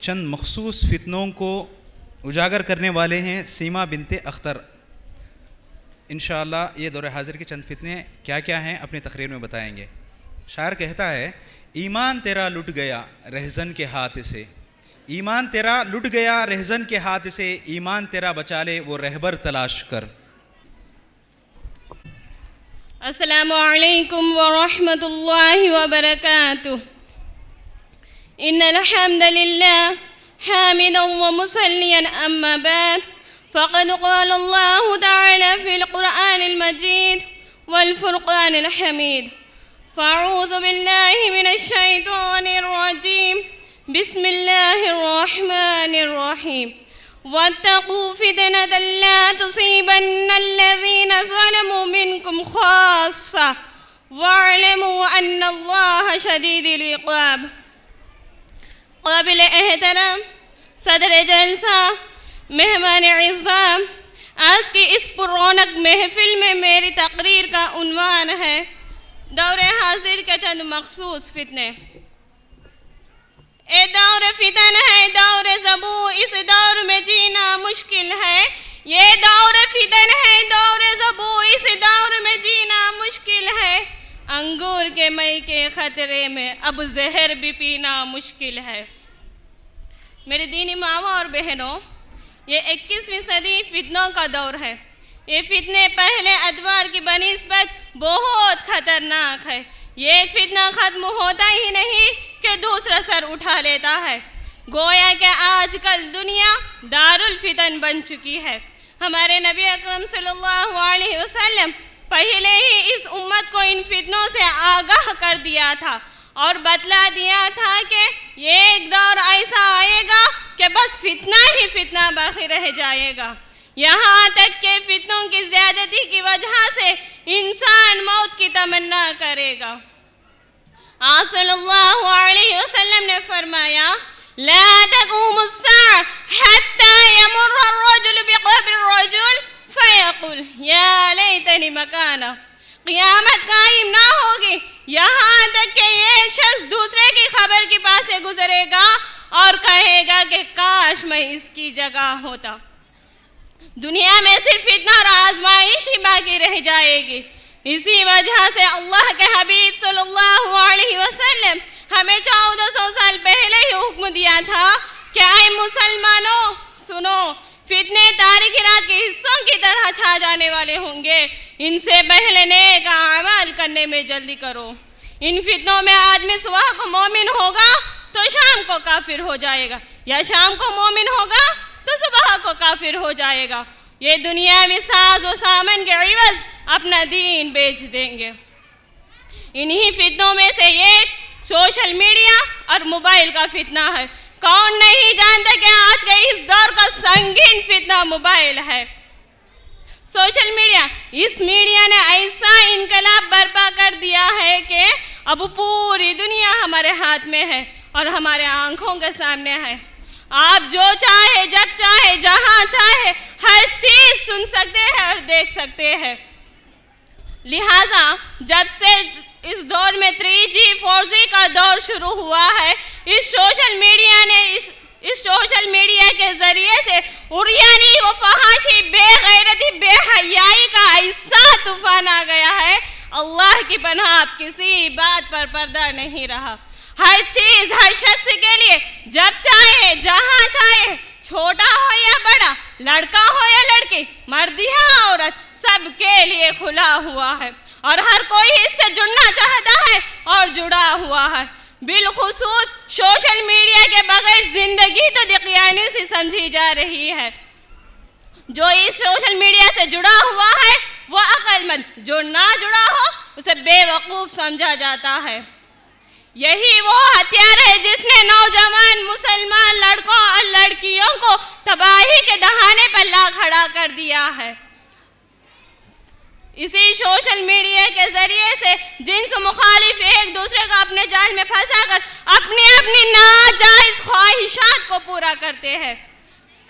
چند مخصوص فتنوں کو اجاگر کرنے والے ہیں سیما بنت اختر. انشاءاللہ یہ دور حاضر کے چند فتنے کیا کیا ہیں اپنی تقریر میں بتائیں گے. شاعر کہتا ہے ایمان تیرا لٹ گیا رہزن کے ہاتھ سے، ایمان تیرا لٹ گیا رہزن کے ہاتھ سے، ایمان تیرا بچا لے وہ رہبر تلاش کر. السلام علیکم ورحمۃ اللہ وبرکاتہ. ان الحمد للہ حامدا ومصلیا اما بعد فقد قال اللہ تعالی فی القرآن المجید والفرقان الحمید. فاعوذ باللہ من الشیطان الرجیم. بسم اللہ الرحمن الرحیم. واتقوا فتنة لا تصيبن الذين ظلموا منكم خاصة واعلموا أن الله شديد العقاب. قابل احترام صدر جلسہ، مہمان اعظام، آج کی اس پر رونق محفل میں میری تقریر کا عنوان ہے دور حاضر کے چند مخصوص فتنے. اے دور فتن ہے، دور زبو، اس دور میں جینا مشکل ہے. یہ دور فتن ہے، دور زبو، اس دور میں جینا مشکل ہے. انگور کے مئی کے خطرے میں اب زہر بھی پینا مشکل ہے. میرے دینی ماؤں اور بہنوں، یہ 21ویں صدی فتنوں کا دور ہے. یہ فتنے پہلے ادوار کی بنسبت بہت خطرناک ہے. یہ ایک فتنہ ختم ہوتا ہی نہیں کہ دوسرا سر اٹھا لیتا ہے. گویا کہ آج کل دنیا دارالفتن بن چکی ہے. ہمارے نبی اکرم صلی اللہ علیہ وسلم پہلے ہی اس امت کو ان فتنوں سے آگاہ کر دیا تھا اور بتلا دیا تھا کہ یہ ایک دور ایسا آئے گا کہ بس فتنہ ہی فتنہ باقی رہ جائے گا. یہاں تک کہ فتنوں کی زیادتی کی وجہ سے انسان موت کی تمنا کرے گا. آپ صلی اللہ علیہ وسلم نے فرمایا لا تقوم الساعة حتى يمر الرجل بقبر الرجل فيقول یا لیتنی مکانا. قیامت قائم نہ ہوگی یہاں تک کہ ایک شخص دوسرے کی قبر کے پاس سے گزرے گا اور کہے گا کہ کاش میں اس کی جگہ ہوتا. دنیا میں صرف فتنہ اور آزمائش ہی باقی رہ جائے گی. اسی وجہ سے اللہ کے حبیب صلی اللہ علیہ وسلم ہمیں 1400 سال پہلے ہی حکم دیا تھا کہ اے مسلمانوں سنو، فتنے تاریکی رات کے حصوں کی طرح چھا جانے والے ہوں گے. ان سے پہلے نیک اعمال کرنے میں جلدی کرو. ان فتنوں میں آدمی صبح کو مومن ہوگا تو شام کو کافر ہو جائے گا، یا شام کو مومن ہوگا تو صبح کو کافر ہو جائے گا. یہ دنیاوی ساز و سامان کے عوض اپنا دین بیچ دیں گے. انہی فتنوں میں سے ایک سوشل میڈیا اور موبائل کا فتنہ ہے. کون نہیں جانتا کہ آج کے اس دور کا سنگین فتنہ موبائل ہے. سوشل میڈیا، اس میڈیا نے ایسا انقلاب برپا کر دیا ہے کہ اب پوری دنیا ہمارے ہاتھ میں ہے اور ہمارے آنکھوں کے سامنے ہے. آپ جو چاہے، جب چاہے، جہاں چاہے ہر چیز سن سکتے ہیں اور دیکھ سکتے ہیں. لہٰذا جب سے اس دور میں 3G 4G کا دور شروع ہوا ہے، اس سوشل میڈیا کے ذریعے سے عریانی و فحاشی، بے غیرتی، بے حیائی کا ایسا طوفان آ گیا ہے. اللہ کی پناہ، اب کسی بات پر پردہ نہیں رہا. ہر چیز ہر شخص کے لیے جب چاہے، جہاں چاہے، چھوٹا ہو یا بڑا، لڑکا ہو یا لڑکی، مرد یا عورت، سب کے لیے کھلا ہوا ہے اور ہر کوئی اس سے جڑنا چاہتا ہے اور جڑا ہوا ہے. بالخصوص سوشل میڈیا کے بغیر زندگی تو دقیانی سی سمجھی جا رہی ہے. جو اس سوشل میڈیا سے جڑا ہوا ہے وہ عقل مند، جو نہ جڑا ہو اسے بے وقوف سمجھا جاتا ہے. یہی وہ ہتھیار ہے جس نے نوجوان مسلمان لڑکوں اور لڑکیوں کو تباہی کے دہانے پر لا کھڑا کر دیا ہے. اسی سوشل میڈیا کے ذریعے سے جنس مخالف ایک دوسرے کو اپنے جال میں پھنسا کر اپنی ناجائز خواہشات کو پورا کرتے ہیں.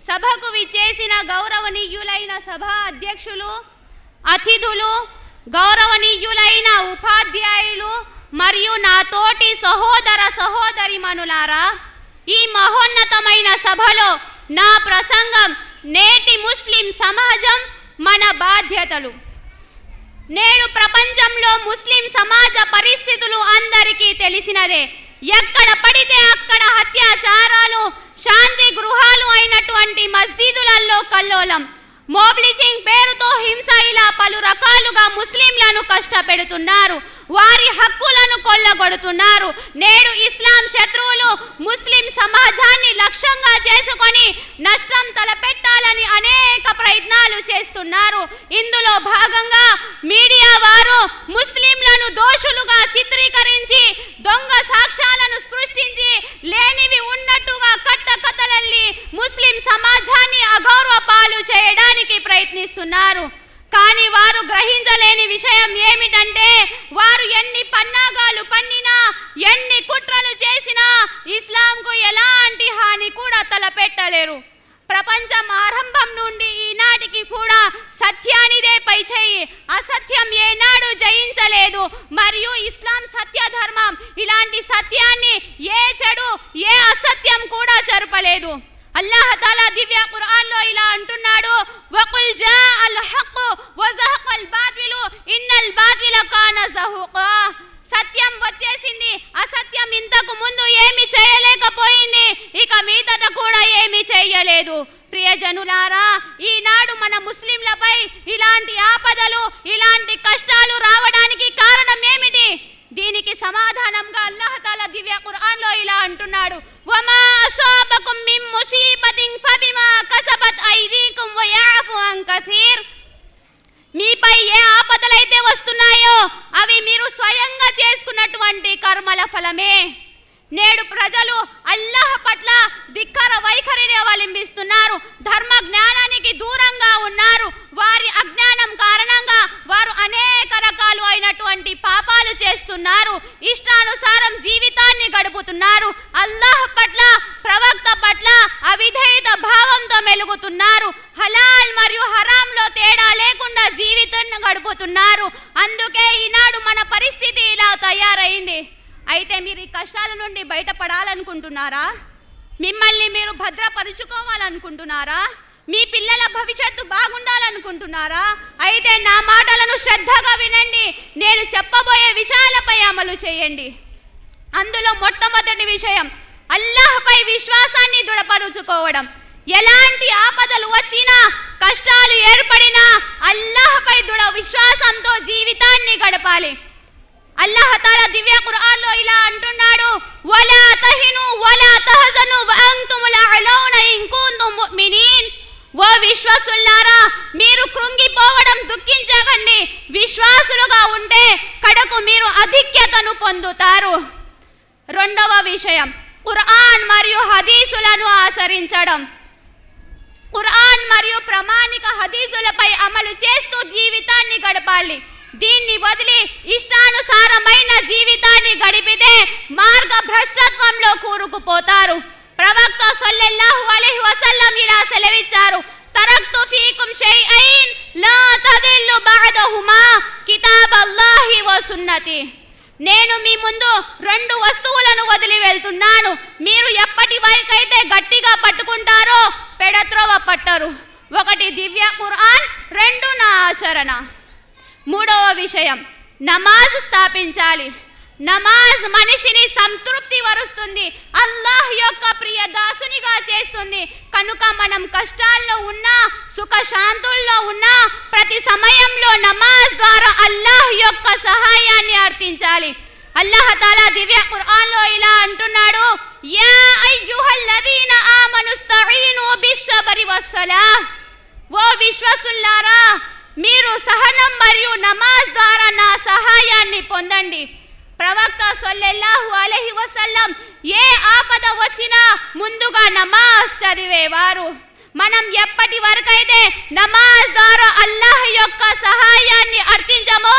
సభకు విచ్చేసిన గౌరవనీయులైన సభా అధ్యక్షులు, అతిథులు, గౌరవనీయులైన ఉపాధ్యాయులు మరియు నా తోటి సహోదర సహోదరీమణులారా, ఈ మహోన్నతమైన సభలో నా ప్రసంగం నేటి ముస్లిం సమాజం మన బాధ్యతలు. నేడు ప్రపంచంలో ముస్లిం సమాజ పరిస్థితులు అందరికీ తెలిసినదే. ఎక్కడ పడితే అక్కడ హత్యాచారాలు, శాంతి గృహాలు అయినటువంటి మస్జిదులలో కల్లోలం, మోబ్లిచింగ్ పేరుతో హింస, ఇలా పలు రకాలుగా ముస్లింలను కష్టపెడుతున్నారు, వారి హక్కులను కొల్లగొడుతున్నారు. నేడు ఇస్లాం శత్రువులు ముస్లిం సమాజాన్ని లక్ష్యంగా చేసుకొని నష్టం తలపెట్టాలని అనేక ప్రయత్నాలు చేస్తున్నారు. ఇందులో భాగంగా మీడియా వారు ముస్లింలను దోషులుగా చిత్రీకరించి దొంగ సాక్ష్యాలను సృష్టించి లేనివి ఉన్నట్టుగా కట్టకథలల్లి ముస్లిం సమాజాన్ని అగౌరవ పాలు చేయడానికి ప్రయత్నిస్తున్నారు. కానీ వారు గ్రహించలేని విషయం ఏమిటంటే, వారు ఎన్ని పన్నాగాలు పన్నినా, ఎన్ని కుట్రలు చేసినా ఇస్లాంకు ఎలాంటి హాని కూడా తలపెట్టలేరు. ప్రపంచం ఆరంభం నుండి ఈనాటికి కూడా సత్యానిదే పైచేయి, అసత్యం ఏనాడు జయించలేదు. మరియు ఇస్లాం సత్యధర్మం, ఇలాంటి సత్యాన్ని ఏ చెడు, ఏ అసత్యం కూడా జరపలేదు. అల్లాహ్ తాలా దివ్య ఖురాన్లో ఇలా అంటున్నాడు, వకుల్ జాఅల్ హక్కు వజహకల్ బాతిలు ఇన్నల్ బాతిల కాన జహూకా. సత్యం వచ్చేసింది, అసత్యం ఇంతకు ముందు ఏమి చేయలేకపోయింది, ఇక మీదట కూడా ఏమి చేయలేదు. ప్రియజనులారా, ఈనాడు మన ముస్లింలపై ఇలాంటి ఆపదలు, ఇలాంటి కష్టాలు రావడానికి కారణం ఏమిటి? దీనికి సమాధానంగా అల్లాహ్ తాలా దివ్య ఖురాన్లో ఇలా అంటున్నాడు, వమా అసాబకుం మిన్ ముసీబతిన్ ఫబిమా కసబత్ ఐదీకుం వయఅఫు అన్ కసీర్. మీపై ఏ ఆపదలైతే వస్తున్నాయో అవి మీరు స్వయంగా చేసుకున్నటువంటి కర్మల ఫలమే. నేడు ప్రజలు అల్లాహ్ పట్ల ధిక్కార వైఖరిని అవలంబిస్తున్నారు. మెలుగుతున్నారు. హలాల్ మరియు హరాంలో తేడా లేకుండా జీవితాన్ని గడుపుతున్నారు. అందుకే ఈనాడు మన పరిస్థితి ఇలా తయారైంది. అయితే మీరు ఈ కష్టాల నుండి బయటపడాలనుకుంటున్నారా? మిమ్మల్ని మీరు భద్రపరుచుకోవాలనుకుంటున్నారా? మీ పిల్లల భవిష్యత్తు బాగుండాలనుకుంటున్నారా? అయితే నా మాటలను శ్రద్ధగా వినండి. నేను చెప్పబోయే విషయాలపై అమలు చేయండి. అందులో మొట్టమొదటి విషయం అల్లాహ్పై విశ్వాసాన్ని దృఢపరుచుకోవడం. ఎలాంటి ఆపదలు వచ్చినా, కష్టాలు ఏర్పడినా అల్లాహ్పై దృఢ విశ్వాసంతో జీవితాన్ని గడపాలి. అల్లాహ్ తాలా దివ్య ఖురాన్లో ఇలా అంటున్నాడు, వలా తహిను వలా తహజను వఅంతుముల్ అలౌన ఇన్ కుంతుం ముమినీన్. ఓ విశ్వాసులారా, మీరు కృంగిపోవడం దుఃఖించకండి. విశ్వాసులుగా ఉంటే కడకు మీరు ఆధిక్యతను పొందుతారు. రెండవ విషయం ఖురాన్ మరియు హదీసులను ఆచరించడం. ఖురాన్ మరియు ప్రామాణిక హదీసులపై అమలు చేస్తూ జీవితాన్ని గడపాలి. దీన్ని వదిలి ఇష్టానుసారమైన జీవితాన్ని గడిపితే మార్గ భ్రష్టత్వంలో కూరుకుపోతారు. ప్రవక్త సల్లల్లాహు అలైహి వసల్లం ఇలా సెలవిచ్చారు, తరక్తు ఫీకుం షైఐన్ లా తదిల్లు బఅదహుమా కితాబల్లాహి వ సున్నతి. నేను మీ ముందు 2 వస్తువులను వదిలి వెళ్తున్నాను. మీరు ఎప్పటి వరకైతే గట్టిగా పట్టుకుంటారో పెడత్రోవ పట్టరు. 1 దివ్య ఖురాన్, 2 నా ఆచరణ. మూడవ విషయం నమాజ్ స్థాపించాలి. నమాజ్ మనిషిని సంతృప్తి వరుస్తుంది, అల్లాహ్ యొక్క ప్రియ దాసునిగా చేస్తుంది. కనుక మనం కష్టాల్లో ఉన్నా, సుఖశాంతుల్లో ఉన్నా ప్రతి సమయంలో నమాజ్ ద్వారా అల్లాహ్ యొక్క సహాయాన్ని అర్థించాలి. అల్లాహ్ తాలా దివ్య ఖురాన్లో ఇలా అంటున్నాడు, యా అయ్యుహల్లదీన ఆమనుస్తఈను బిస్సబ్రి వస్సలాహ్. ఓ విశ్వాసులారా, మీరు సహనం మరియు నమాజ్ ద్వారా నా సహాయాన్ని పొందండి. ప్రవక్త సల్లల్లాహు అలైహి వసల్లం ఏ ఆపద వచ్చినా ముందుగా నమాజ్ చదివేవారు. మనం ఎప్పటి వరకైతే నమాజ్ ద్వారా అల్లాహ్ యొక్క సహాయాన్ని అర్థించమో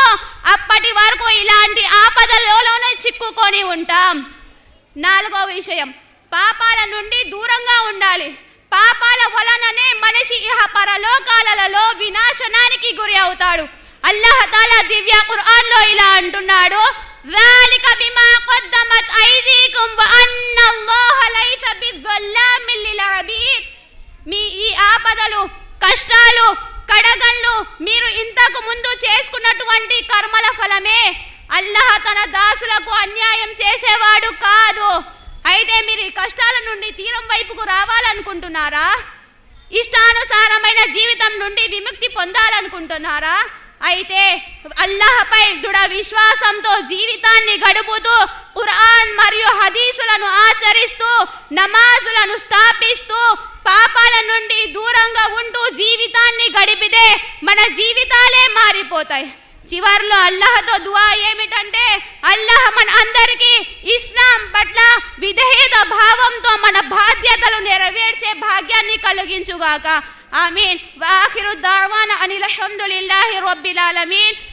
అప్పటి వరకు ఇలాంటి ఆపదలలోనే చిక్కుకొని ఉంటాం. 4వ విషయం పాపాల నుండి దూరంగా ఉండాలి. పాపాల వలననే మనిషి ఇహ పరలోకాలలో వినాశనానికి గురి అవుతాడు. అల్లాహ్ తాలా దివ్య ఖురాన్లో ఇలా అంటున్నాడు, ذَلِكَ بِمَا قَدَّمَتْ أَيْدِيكُمْ وَأَنَّ اللَّهَ لَيْسَ بِظَلَّامٍ لِلْعَبِيدِ. మీ ఈ ఆపదలు, కష్టాలు, కడగండ్లు మీరు ఇంతకు ముందు చేసుకున్నటువంటి కర్మల ఫలమే. అల్లాహ్ తన దాసులకు అన్యాయం చేసేవాడు కాదు. అయితే మీరు ఈ కష్టాల నుండి తీరం వైపుకు రావాలనుకుంటున్నారా? ఇష్టానుసారమైన జీవితం నుండి విముక్తి పొందాలనుకుంటున్నారా? అయితే అల్లాహ్పై దృఢ విశ్వాసంతో జీవితాన్ని గడుపుతూ ఖురాన్ మరియు హదీసులను ఆచరిస్తూ నమాజులను స్థాపిస్తూ పాపాల నుండి దూరంగా ఉంటూ జీవితాన్ని గడిపితే మన జీవితాలే మారిపోతాయి. చివర్లో అల్లాహ్తో దువా ఏమిటంటే, అల్లాహ్ మన అందరికీ ఇస్లాం పట్ల విధేయత భావంతో మన బాధ్యతలు నెరవేర్చే భాగ్యాన్ని కలిగించుగాక. ఆమీన్. వాఖిరు దావానా అనిల్ హమ్దులిల్లాహి రబ్బిల్ ఆలమీన్.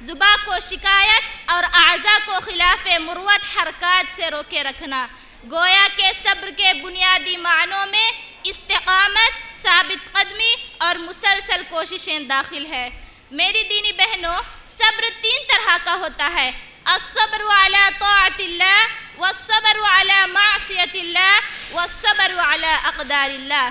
زبان کو شکایت اور اعضاء کو خلاف مروت حرکات سے روکے رکھنا۔ گویا کہ صبر کے بنیادی معنوں میں استقامت، ثابت قدمی اور مسلسل کوششیں داخل ہے۔ میری دینی بہنوں، صبر 3 طرح کا ہوتا ہے: الصبر علی طاعت اللہ، والصبر علی معصیت اللہ، والصبر علی اقدار اللہ۔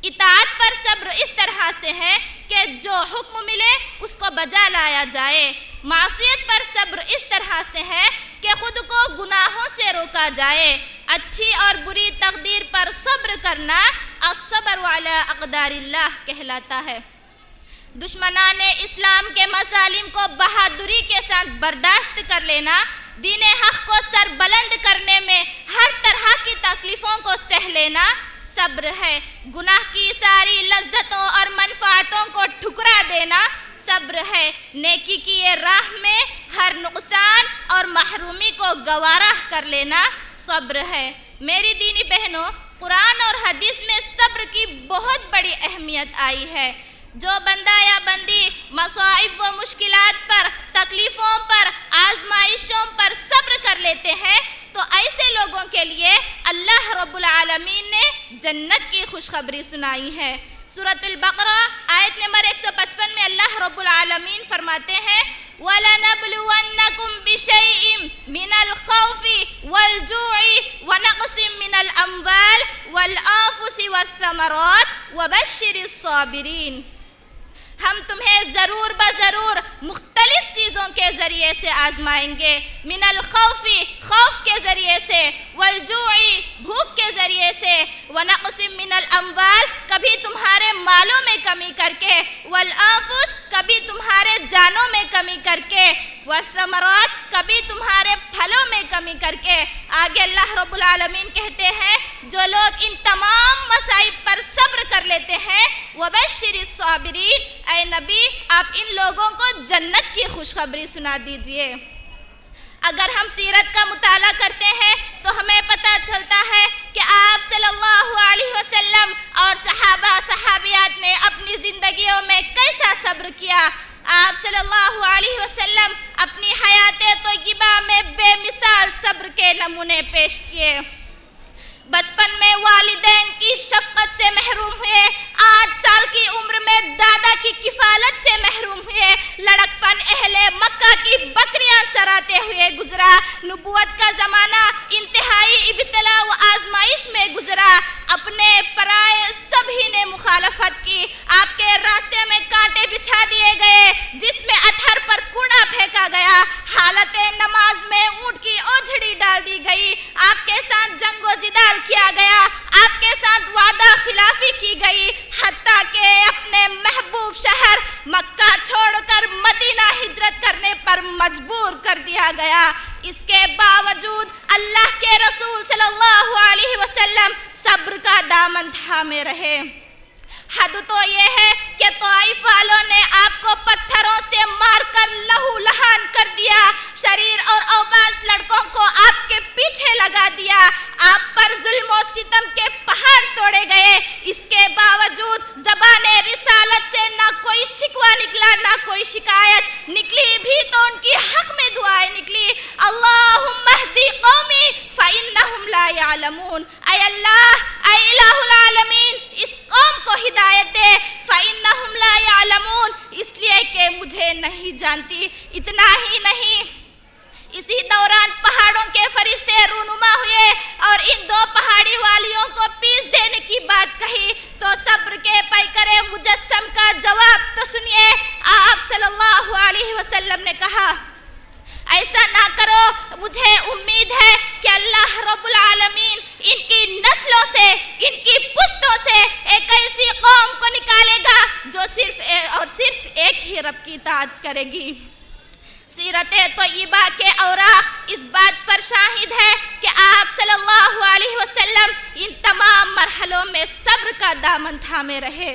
اطاعت پر صبر اس طرح سے ہے کہ جو حکم ملے اس کو بجا لایا جائے۔ معصیت پر صبر اس طرح سے ہے کہ خود کو گناہوں سے روکا جائے۔ اچھی اور بری تقدیر پر صبر کرنا الصبر علی اقدار اللہ کہلاتا ہے۔ دشمنان اسلام کے مظالم کو بہادری کے ساتھ برداشت کر لینا، دین حق کو سر بلند کرنے میں ہر طرح کی تکلیفوں کو سہ لینا صبر ہے۔ گناہ کی ساری لذتوں اور منفعتوں کو ٹھکرا دینا صبر ہے۔ نیکی کی یہ راہ میں ہر نقصان اور محرومی کو گوارا کر لینا صبر ہے۔ میری دینی بہنوں، قرآن اور حدیث میں صبر کی بہت بڑی اہمیت آئی ہے۔ جو بندہ یا بندی مصائب و مشکلات پر، تکلیفوں پر، آزمائشوں پر صبر کر لیتے ہیں تو ایسے لوگوں کے لیے اللہ رب العالمین نے جنت کی خوشخبری سنائی ہے۔ سورۃ البقرہ آیت نمبر 155 میں اللہ رب العالمین فرماتے ہیں وَلَنَبْلُوَنَّكُمْ بِشَيْءٍ مِّنَ الْخَوْفِ وَالْجُوعِ وَنَقْصٍ مِّنَ الْأَمْوَالِ وَالْأَنفُسِ وَالثَّمَرَاتِ وَبَشِّرِ الصَّابِرِينَ۔ ہم تمہیں ضرور بضرور مختلف چیزوں کے ذریعے سے آزمائیں گے۔ من الخوف، خوف کے ذریعے سے، والجوع، بھوک کے ذریعے سے، ونقص من الاموال، کبھی تمہارے مالوں میں کمی کر کے، والانفس، کبھی تمہارے جانوں میں کمی کر کے، والثمرات، کبھی تمہارے پھلوں میں کمی کر کے۔ آگے اللہ رب العالمین کہتے ہیں جو لوگ ان تمام مصائب پر صبر کر لیتے ہیں وبشر الصابرین، اے نبی آپ ان لوگوں کو جنت کی خوشخبری سنا دیجئے۔ اگر ہم سیرت کا مطالعہ کرتے ہیں تو ہمیں پتہ چلتا ہے کہ آپ صلی اللہ علیہ وسلم اور صحابہ صحابیات نے اپنی زندگیوں میں کیسا صبر کیا۔ آپ صلی اللہ علیہ وسلم اپنی حیات طیبہ میں بے مثال صبر کے نمونے پیش کیے۔ بچپن میں والدین کی شفقت سے محروم ہوئے، 8 سال کی عمر میں دادا کی کفالت سے محروم ہوئے، لڑکپن اہل مکہ کی بکریاں چراتے ہوئے گزرا، نبوت کا زمانہ انتہائی ابتلا و آزمائش میں گزرا، اپنے پرائے سبھی نے مخالفت کی، آپ کے راستے میں کانٹے بچھا دیے گئے، جس میں اتھر پر کوڑا پھینکا گیا، حالت نماز میں اونٹ کی اوجھڑی ڈال دی گئی، آپ کے ساتھ جنگ و جدال کیا گیا، آپ کے ساتھ وعدہ خلافی کی گئی، حتیٰ کہ اپنے محبوب شہر مکہ چھوڑ کر مدینہ ہجرت کرنے پر مجبور کر دیا گیا۔ اس کے باوجود اللہ کے رسول صلی اللہ علیہ وسلم صبر کا دامن تھامے رہے۔ حد تو یہ ہے کہ طائف والوں نے آپ کو پتھروں سے مار کر لہو لہان کر دیا، شریر اور اوباش لڑکوں کو آپ کے پیچھے لگا دیا، آپ پر ظلم و ستم کے پہاڑ توڑے گئے۔ اس کے باوجود زبان رسالت سے نہ کوئی شکوہ نکلا، نہ کوئی شکایت نکلی، بھی تو ان کی حق میں دعائیں نکلی، اللہم اہدی قومی فإنہم لا یعلمون، اے اللہ، اے الہ العالمین اس قوم کو ہدایت دے، فإنہم لا یعلمون، اس لیے کہ مجھے نہیں جانتی۔ اتنا ہی نہیں، اسی دوران پہاڑوں کے فرشتے رونما ہوئے اور ان 2 پہاڑی والیوں کو پیس دینے کی بات کہی تو صبر کے پیکرے مجسم کا جواب تو سنیے۔ آپ صلی اللہ علیہ وسلم نے کہا ایسا نہ کرو، مجھے امید ہے کہ اللہ رب العالمین ان کی نسلوں سے، ان کی پشتوں سے ایک ایسی قوم کو نکالے گا جو صرف ایک ہی رب کی اطاعت کرے گی۔ سیرت طیبہ کے اوراق اس بات پر شاہد ہے کہ آپ صلی اللہ علیہ وسلم ان تمام مرحلوں میں صبر کا دامن تھامے رہے۔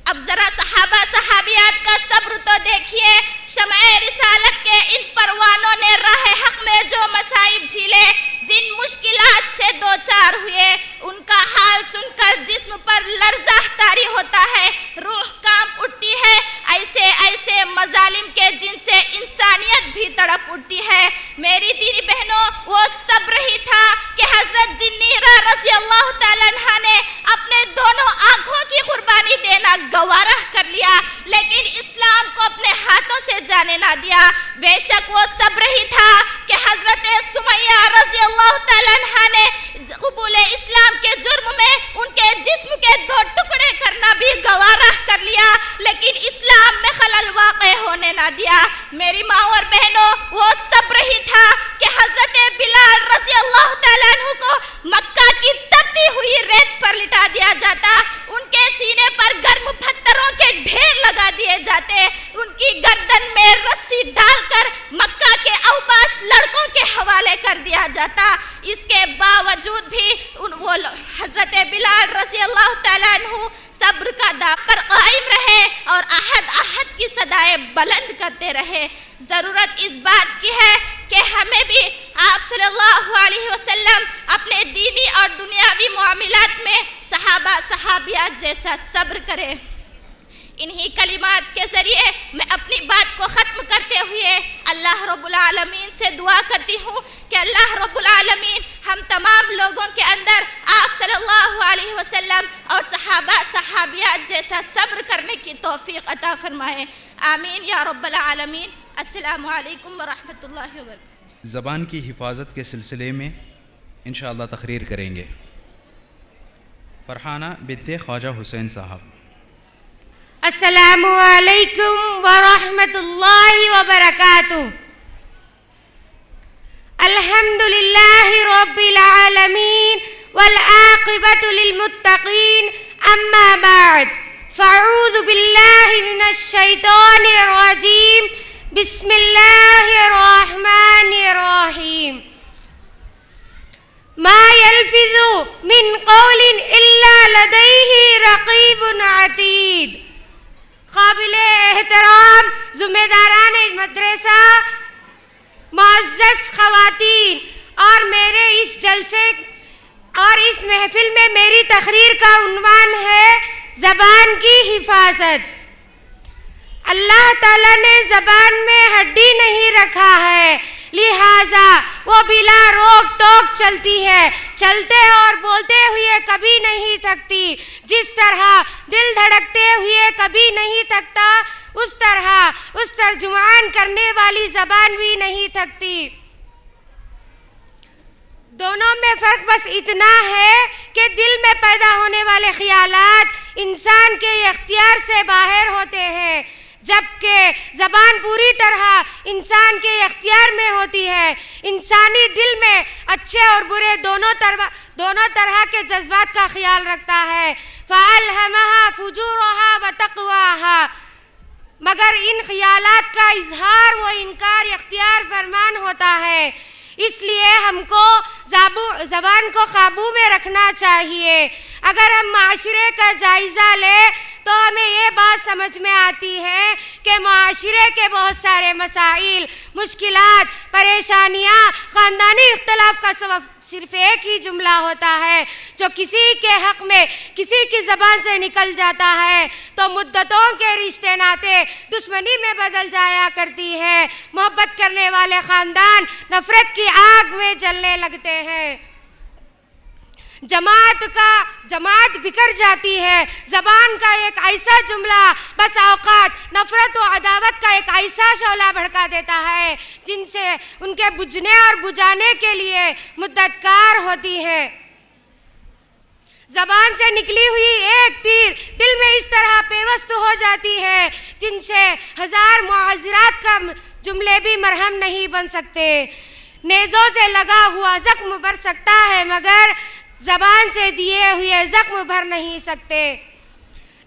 اب ذرا صحابہ صحابیات کا صبر تو دیکھیے، شمع رسالت کے ان پروانوں نے راہ حق میں جو مصائب جھیلے، جن مشکلات سے دوچار ہوئے، ان کا حال سن کر جسم پر لرزہ طاری ہوتا ہے، روح کانپ اٹھتی ہے۔ ایسے مظالم کے جن سے بھی تڑپ اٹھتی ہے۔ میری دینی بہنوں، وہ صبر ہی تھا کہ حضرت زنیرہ رضی اللہ تعالیٰ عنہ نے اپنے دونوں آنکھوں کی قربانی دینا گوارہ کر لیا، لیکن اسلام کو اپنے ہاتھوں سے جانے نہ دیا۔ بے شک وہ صبر ہی تھا کہ حضرت سمیہ رضی اللہ تعالیٰ عنہ نے قبول اسلام کے جرم میں ان کے جسم کے 2 ٹکڑے کرنا بھی گوارہ کر لیا، لیکن اسلام میں خلل واقع ہونے نہ دیا۔ میری ماں اور بہنوں، وہ صبر ہی تھا کہ حضرت بلال رضی اللہ تعالیٰ عنہ کو مکہ کی تپتی ہوئی ریت پر لٹا دیا جاتا، ان کے سینے پر گرم پتھروں کے ڈھیر لگا دیے جاتے، ان کی گردن میں رسی ڈال کر مکہ کے اوباش لڑکوں کے حوالے کر دیا جاتا۔ اس کے باوجود بھی وہ حضرت بلال رضی اللہ تعالیٰ عنہ صبر کا دامن پر قائم رہے اور احد کی صدائیں بلند کرتے رہے۔ ضرورت اس بات کی ہے کہ ہمیں بھی آپ صلی اللہ علیہ وسلم اپنے دینی اور دنیاوی معاملات میں صحابہ صحابیات جیسا صبر کرے۔ انہی کلمات کے ذریعے میں اپنی بات کو ختم کرتے ہوئے اللہ رب العالمین سے دعا کرتی ہوں کہ اللہ رب العالمین ہم تمام لوگوں کے اندر آپ صلی اللہ علیہ وسلم اور صحابہ صحابیات جیسا صبر کرنے کی توفیق عطا فرمائے، آمین یا رب العالمین۔ السلام علیکم ورحمۃ اللہ وبرکاتہ۔ زبان کی حفاظت کے سلسلے میں انشاءاللہ تقریر کریں گے فرحانہ بنت خواجہ حسین صاحب۔ السلام علیکم ورحمۃ اللہ وبرکاتہ۔ الحمد للہ رب العالمین والعاقبۃ للمتقین، اما بعد فاعوذ باللہ من الشیطان الرجیم، بسم اللہ الرحمن الرحیم۔ ما یلفظ من قول الا لدیہ رقیب عتید۔ قابل احترام ذمہ داران مدرسہ، معزز خواتین، اور میرے اس جلسے اور اس محفل میں میری تقریر کا عنوان ہے زبان کی حفاظت۔ اللہ تعالیٰ نے زبان میں ہڈی نہیں رکھا ہے، لہٰذا وہ بلا روک ٹوک چلتی ہے، چلتے اور بولتے ہوئے کبھی نہیں تھکتی۔ جس طرح دل دھڑکتے ہوئے کبھی نہیں تھکتا، اس طرح اس ترجمان کرنے والی زبان بھی نہیں تھکتی۔ دونوں میں فرق بس اتنا ہے کہ دل میں پیدا ہونے والے خیالات انسان کے اختیار سے باہر ہوتے ہیں، جبکہ زبان پوری طرح انسان کے اختیار میں ہوتی ہے۔ انسانی دل میں اچھے اور برے دونوں طرح کے جذبات کا خیال رکھتا ہے۔ فَأَلْهَمَهَا فُجُورَهَا وَتَقْوَاهَا، مگر ان خیالات کا اظہار و انکار اختیار فرمان ہوتا ہے۔ اس لیے ہم کو زبان کو قابو میں رکھنا چاہیے۔ اگر ہم معاشرے کا جائزہ لیں تو ہمیں یہ بات سمجھ میں آتی ہے کہ معاشرے کے بہت سارے مسائل، مشکلات، پریشانیاں خاندانی اختلاف کا سبب صرف ایک ہی جملہ ہوتا ہے جو کسی کے حق میں کسی کی زبان سے نکل جاتا ہے تو مدتوں کے رشتے ناتے دشمنی میں بدل جایا کرتی ہے۔ محبت کرنے والے خاندان نفرت کی آگ میں جلنے لگتے ہیں، جماعت بکھر جاتی ہے۔ زبان کا ایک ایسا جملہ بس اوقات نفرت و عداوت کا ایک ایسا شعلہ بھڑکا دیتا ہے جن سے ان کے بجھنے اور بجھانے کے لیے مدت کار ہوتی ہے۔ زبان سے نکلی ہوئی ایک تیر دل میں اس طرح پیوست ہو جاتی ہے جن سے ہزار معذرات کا جملے بھی مرہم نہیں بن سکتے۔ نیزوں سے لگا ہوا زخم بھر سکتا ہے مگر زبان سے دیے ہوئے زخم بھر نہیں سکتے۔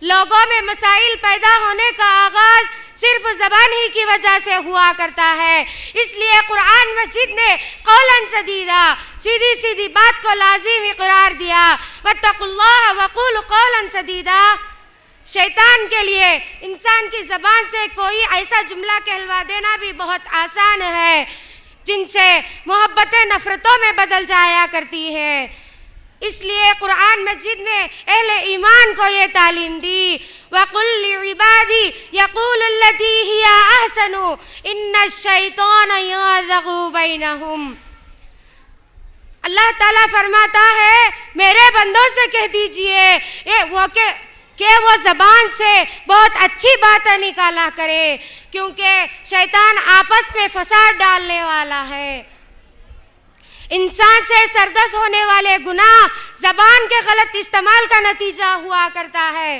لوگوں میں مسائل پیدا ہونے کا آغاز صرف زبان ہی کی وجہ سے ہوا کرتا ہے۔ اس لیے قرآن مجید نے قولاً سدیدا، سیدھی سیدھی بات کو لازمی قرار دیا۔ واتقوا اللہ وقولوا قولاً سدیدا۔ شیطان کے لیے انسان کی زبان سے کوئی ایسا جملہ کہلوا دینا بھی بہت آسان ہے جن سے محبتیں نفرتوں میں بدل جایا کرتی ہے۔ اس لیے قرآن مجید نے اہل ایمان کو یہ تعلیم دی، وَقُلْ لِعِبَادِي يَقُولُ الَّتِي هِيَ أَحْسَنُ إِنَّ الشَّيْطَانَ يَنزَغُ بَيْنَهُمْ۔ اللہ تعالیٰ فرماتا ہے میرے بندوں سے کہہ دیجئے کہ وہ زبان سے بہت اچھی باتیں نکالا کرے، کیونکہ شیطان آپس میں فساد ڈالنے والا ہے۔ انسان سے سردست ہونے والے گناہ زبان کے غلط استعمال کا نتیجہ ہوا کرتا ہے۔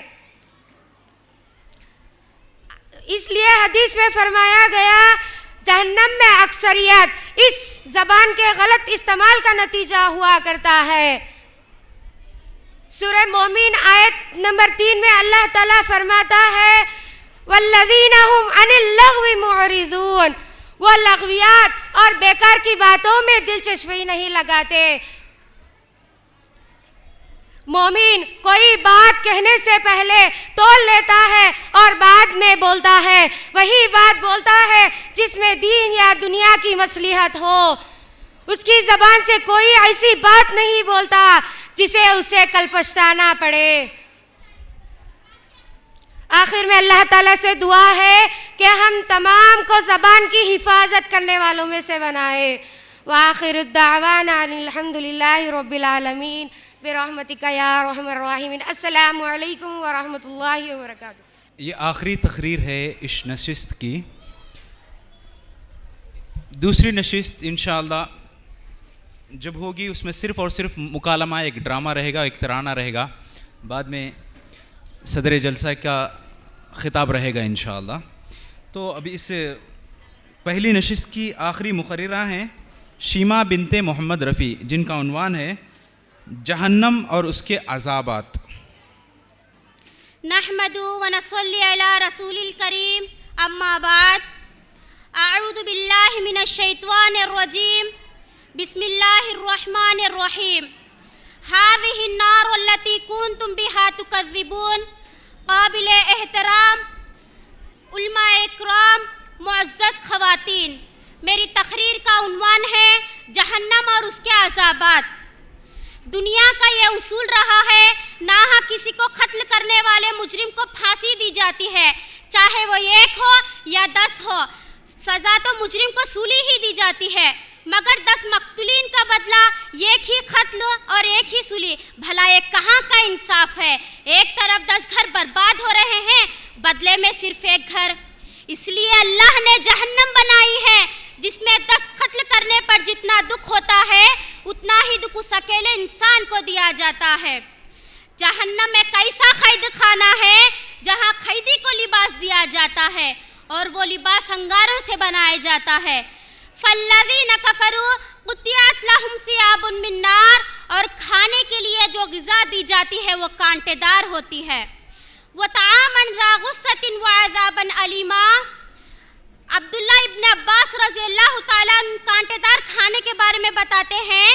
اس لیے حدیث میں فرمایا گیا جہنم میں اکثریت اس زبان کے غلط استعمال کا نتیجہ ہوا کرتا ہے۔ سورہ مومن آیت نمبر 3 میں اللہ تعالیٰ فرماتا ہے وَالَّذِينَ هُمْ عَنِ اللَّغْوِ مُعْرِضُونَ، وہ لغویات اور بیکار کی باتوں میں دلچسپی نہیں لگاتے۔ مومن کوئی بات کہنے سے پہلے تول لیتا ہے اور بعد میں بولتا ہے، وہی بات بولتا ہے جس میں دین یا دنیا کی مصلحت ہو۔ اس کی زبان سے کوئی ایسی بات نہیں بولتا جسے اسے کل پچھتانا پڑے۔ آخر میں اللہ تعالیٰ سے دعا ہے کہ ہم تمام کو زبان کی حفاظت کرنے والوں میں سے بنائے۔ وآخر الدعوانا الحمد للہ رب العالمین برحمتک یا ارحم الراحمین۔ السلام علیکم ورحمۃ اللہ وبرکاتہ۔ یہ آخری تقریر ہے اس نشست کی۔ دوسری نشست انشاءاللہ جب ہوگی اس میں صرف اور صرف مکالمہ، ایک ڈرامہ رہے گا، ایک ترانہ رہے گا، بعد میں صدر جلسہ کا خطاب رہے گا انشاءاللہ۔ تو ابھی اس پہلی نشست کی آخری مقررہ ہیں شیما بنت محمد رفیع، جن کا عنوان ہے جہنم اور اس کے عذابات۔ نحمد و نصلی علی رسول الکریم، اما بعد، اعوذ باللہ من الشیطان الرجیم، بسم اللہ الرحمن الرحیم۔ هذه النار التي كنتم بها تكذبون۔ قابل احترام علماء اکرام، معزز خواتین، میری تقریر کا عنوان ہے جہنم اور اس کے عذابات۔ دنیا کا یہ اصول رہا ہے ناحق کسی کو قتل کرنے والے مجرم کو پھانسی دی جاتی ہے، چاہے وہ 1 ہو یا 10 ہو، سزا تو مجرم کو سولی ہی دی جاتی ہے، مگر 10 مقتولین کا بدلہ 1 ہی قتل اور 1 ہی سولی۔ بھلا یہ کہاں کا انصاف ہے؟ ایک طرف 10 گھر برباد ہو رہے ہیں، بدلے میں صرف 1 گھر۔ اس لیے اللہ نے جہنم بنائی ہے جس میں 10 قتل کرنے پر جتنا دکھ ہوتا ہے اتنا ہی دکھ اس اکیلے انسان کو دیا جاتا ہے۔ جہنم ایک ایسا قید خانہ ہے جہاں قیدی کو لباس دیا جاتا ہے اور وہ لباس انگاروں سے بنایا جاتا ہے۔ فالذین کفروا قطعت لهم ثیاب من نار، اور کھانے کے لیے جو غذا دی جاتی ہے وہ کانٹے دار ہوتی ہے۔ وطعاما ذا غصۃ وعذابا الیما۔ عبداللہ ابن عباس رضی اللہ تعالیٰ عنہ کانٹے دار کھانے کے بارے میں بتاتے ہیں،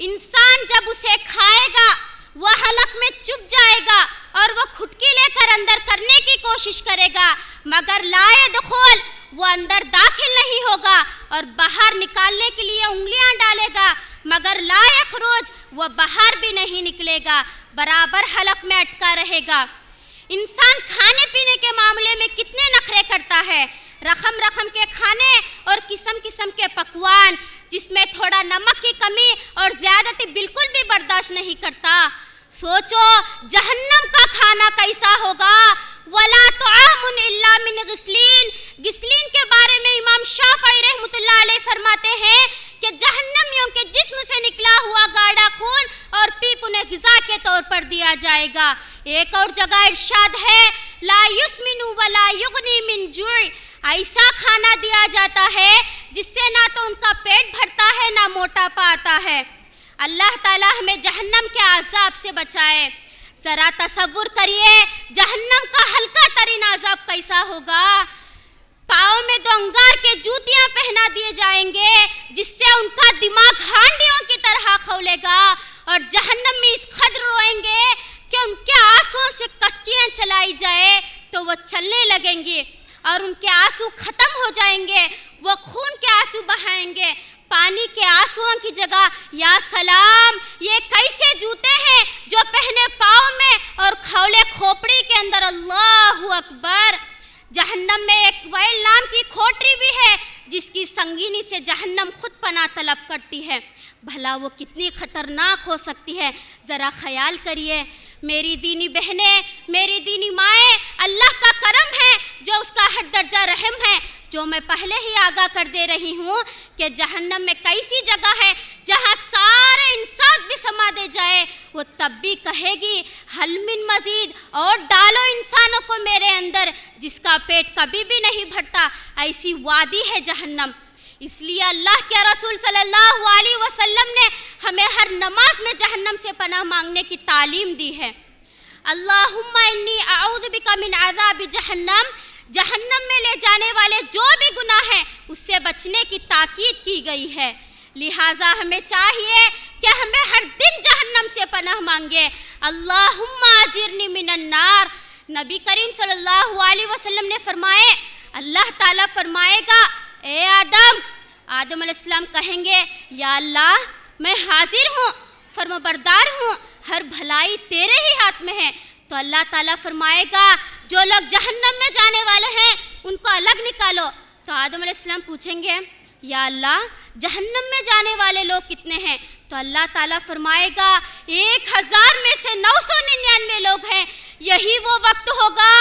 انسان جب اسے کھائے گا وہ حلق میں چپ جائے گا اور وہ کھٹکی لے کر اندر کرنے کی کوشش کرے گا، مگر لا يدخل، وہ اندر داخل نہیں ہوگا، اور باہر نکالنے کے لیے انگلیاں ڈالے گا، مگر لا يخرج، وہ باہر بھی نہیں نکلے گا، برابر حلق میں اٹکا رہے گا۔ انسان کھانے پینے کے معاملے میں کتنے نخرے کرتا ہے، رقم رقم کے کھانے اور قسم قسم کے پکوان، جس میں تھوڑا نمک کی کمی اور زیادتی بالکل بھی برداشت نہیں کرتا۔ سوچو جہنم کا کھانا کیسا ہوگا۔ وَلَا طُعَامٌ إِلَّا مِنْ غِسْلِينَ، غسلین کے بارے میں امام شافعی رحمۃ اللہ علیہ فرماتے ہیں کہ جہنمیوں کے جسم سے نکلا ہوا گاڑا خون اور پیپ انہیں غذا کے طور پر دیا جائے گا۔ ایک اور جگہ ارشاد ہے لا یسمن ولا یغنی من جوع، ایسا کھانا دیا جاتا ہے جس سے نہ تو ان کا پیٹ بھرتا ہے نہ موٹاپا آتا ہے۔ اللہ تعالیٰ ہمیں جہنم کے عذاب سے بچائے۔ ذرا تصور کریے جہنم کا ہلکا ترین عذاب کیسا ہوگا۔ پاؤں میں 2 انگار کے جوتیاں پہنا دیے جائیں گے جس سے ان کا دماغ ہانڈیوں کی طرح کھولے گا، اور جہنم میں اس قدر روئیں گے کہ ان کے آنسوؤں سے کشتیاں چلائی جائے تو وہ چلنے لگیں گے، اور ان کے آنسو ختم ہو جائیں گے، وہ خون کے آنسو بہائیں گے، پانی کے آنسوؤں کی جگہ یا سلام، یہ کیسے جوتے ہیں جو پہنے پاؤں میں اور کھولے کھوپڑی کے اندر، اللہ اکبر۔ جہنم میں ایک ویل نام کی کھوٹری بھی ہے جس کی سنگینی سے جہنم خود پناہ طلب کرتی ہے، بھلا وہ کتنی خطرناک ہو سکتی ہے، ذرا خیال کریے۔ میری دینی بہنیں، میری دینی مائیں، اللہ کا کرم ہے جو اس کا ہر درجہ رحم ہے، جو میں پہلے ہی آگاہ کر دے رہی ہوں کہ جہنم میں کیسی جگہ ہے جہاں سارے انسان بھی سما دے جائے، وہ تب بھی کہے گی حل من مزید، اور ڈالو انسانوں کو میرے اندر، جس کا پیٹ کبھی بھی نہیں بھرتا، ایسی وادی ہے جہنم۔ اس لیے اللہ کے رسول صلی اللہ علیہ وسلم نے ہمیں ہر نماز میں جہنم سے پناہ مانگنے کی تعلیم دی ہے۔ اللہم انی اعوذ بک من عذاب جہنم، جہنم میں لے جانے والے جو بھی گناہ ہیں اس سے بچنے کی تاکید کی گئی ہے، لہٰذا ہمیں چاہیے کہ ہمیں ہر دن جہنم سے پناہ مانگے۔ اللہم اجرنی من النار، نبی کریم صلی اللہ علیہ وسلم نے فرمائے، اللہ تعالیٰ فرمائے گا اے آدم علیہ السلام کہیں گے یا اللہ میں حاضر ہوں، فرمانبردار ہوں، ہر بھلائی تیرے ہی ہاتھ میں ہے، تو اللہ تعالیٰ فرمائے گا جو لوگ جہنم میں جانے والے ہیں ان کو الگ نکالو، تو آدم علیہ السلام پوچھیں گے یا اللہ جہنم میں جانے والے لوگ کتنے ہیں، تو اللہ تعالیٰ فرمائے گا 1000 میں سے 999 لوگ ہیں۔ یہی وہ وقت ہوگا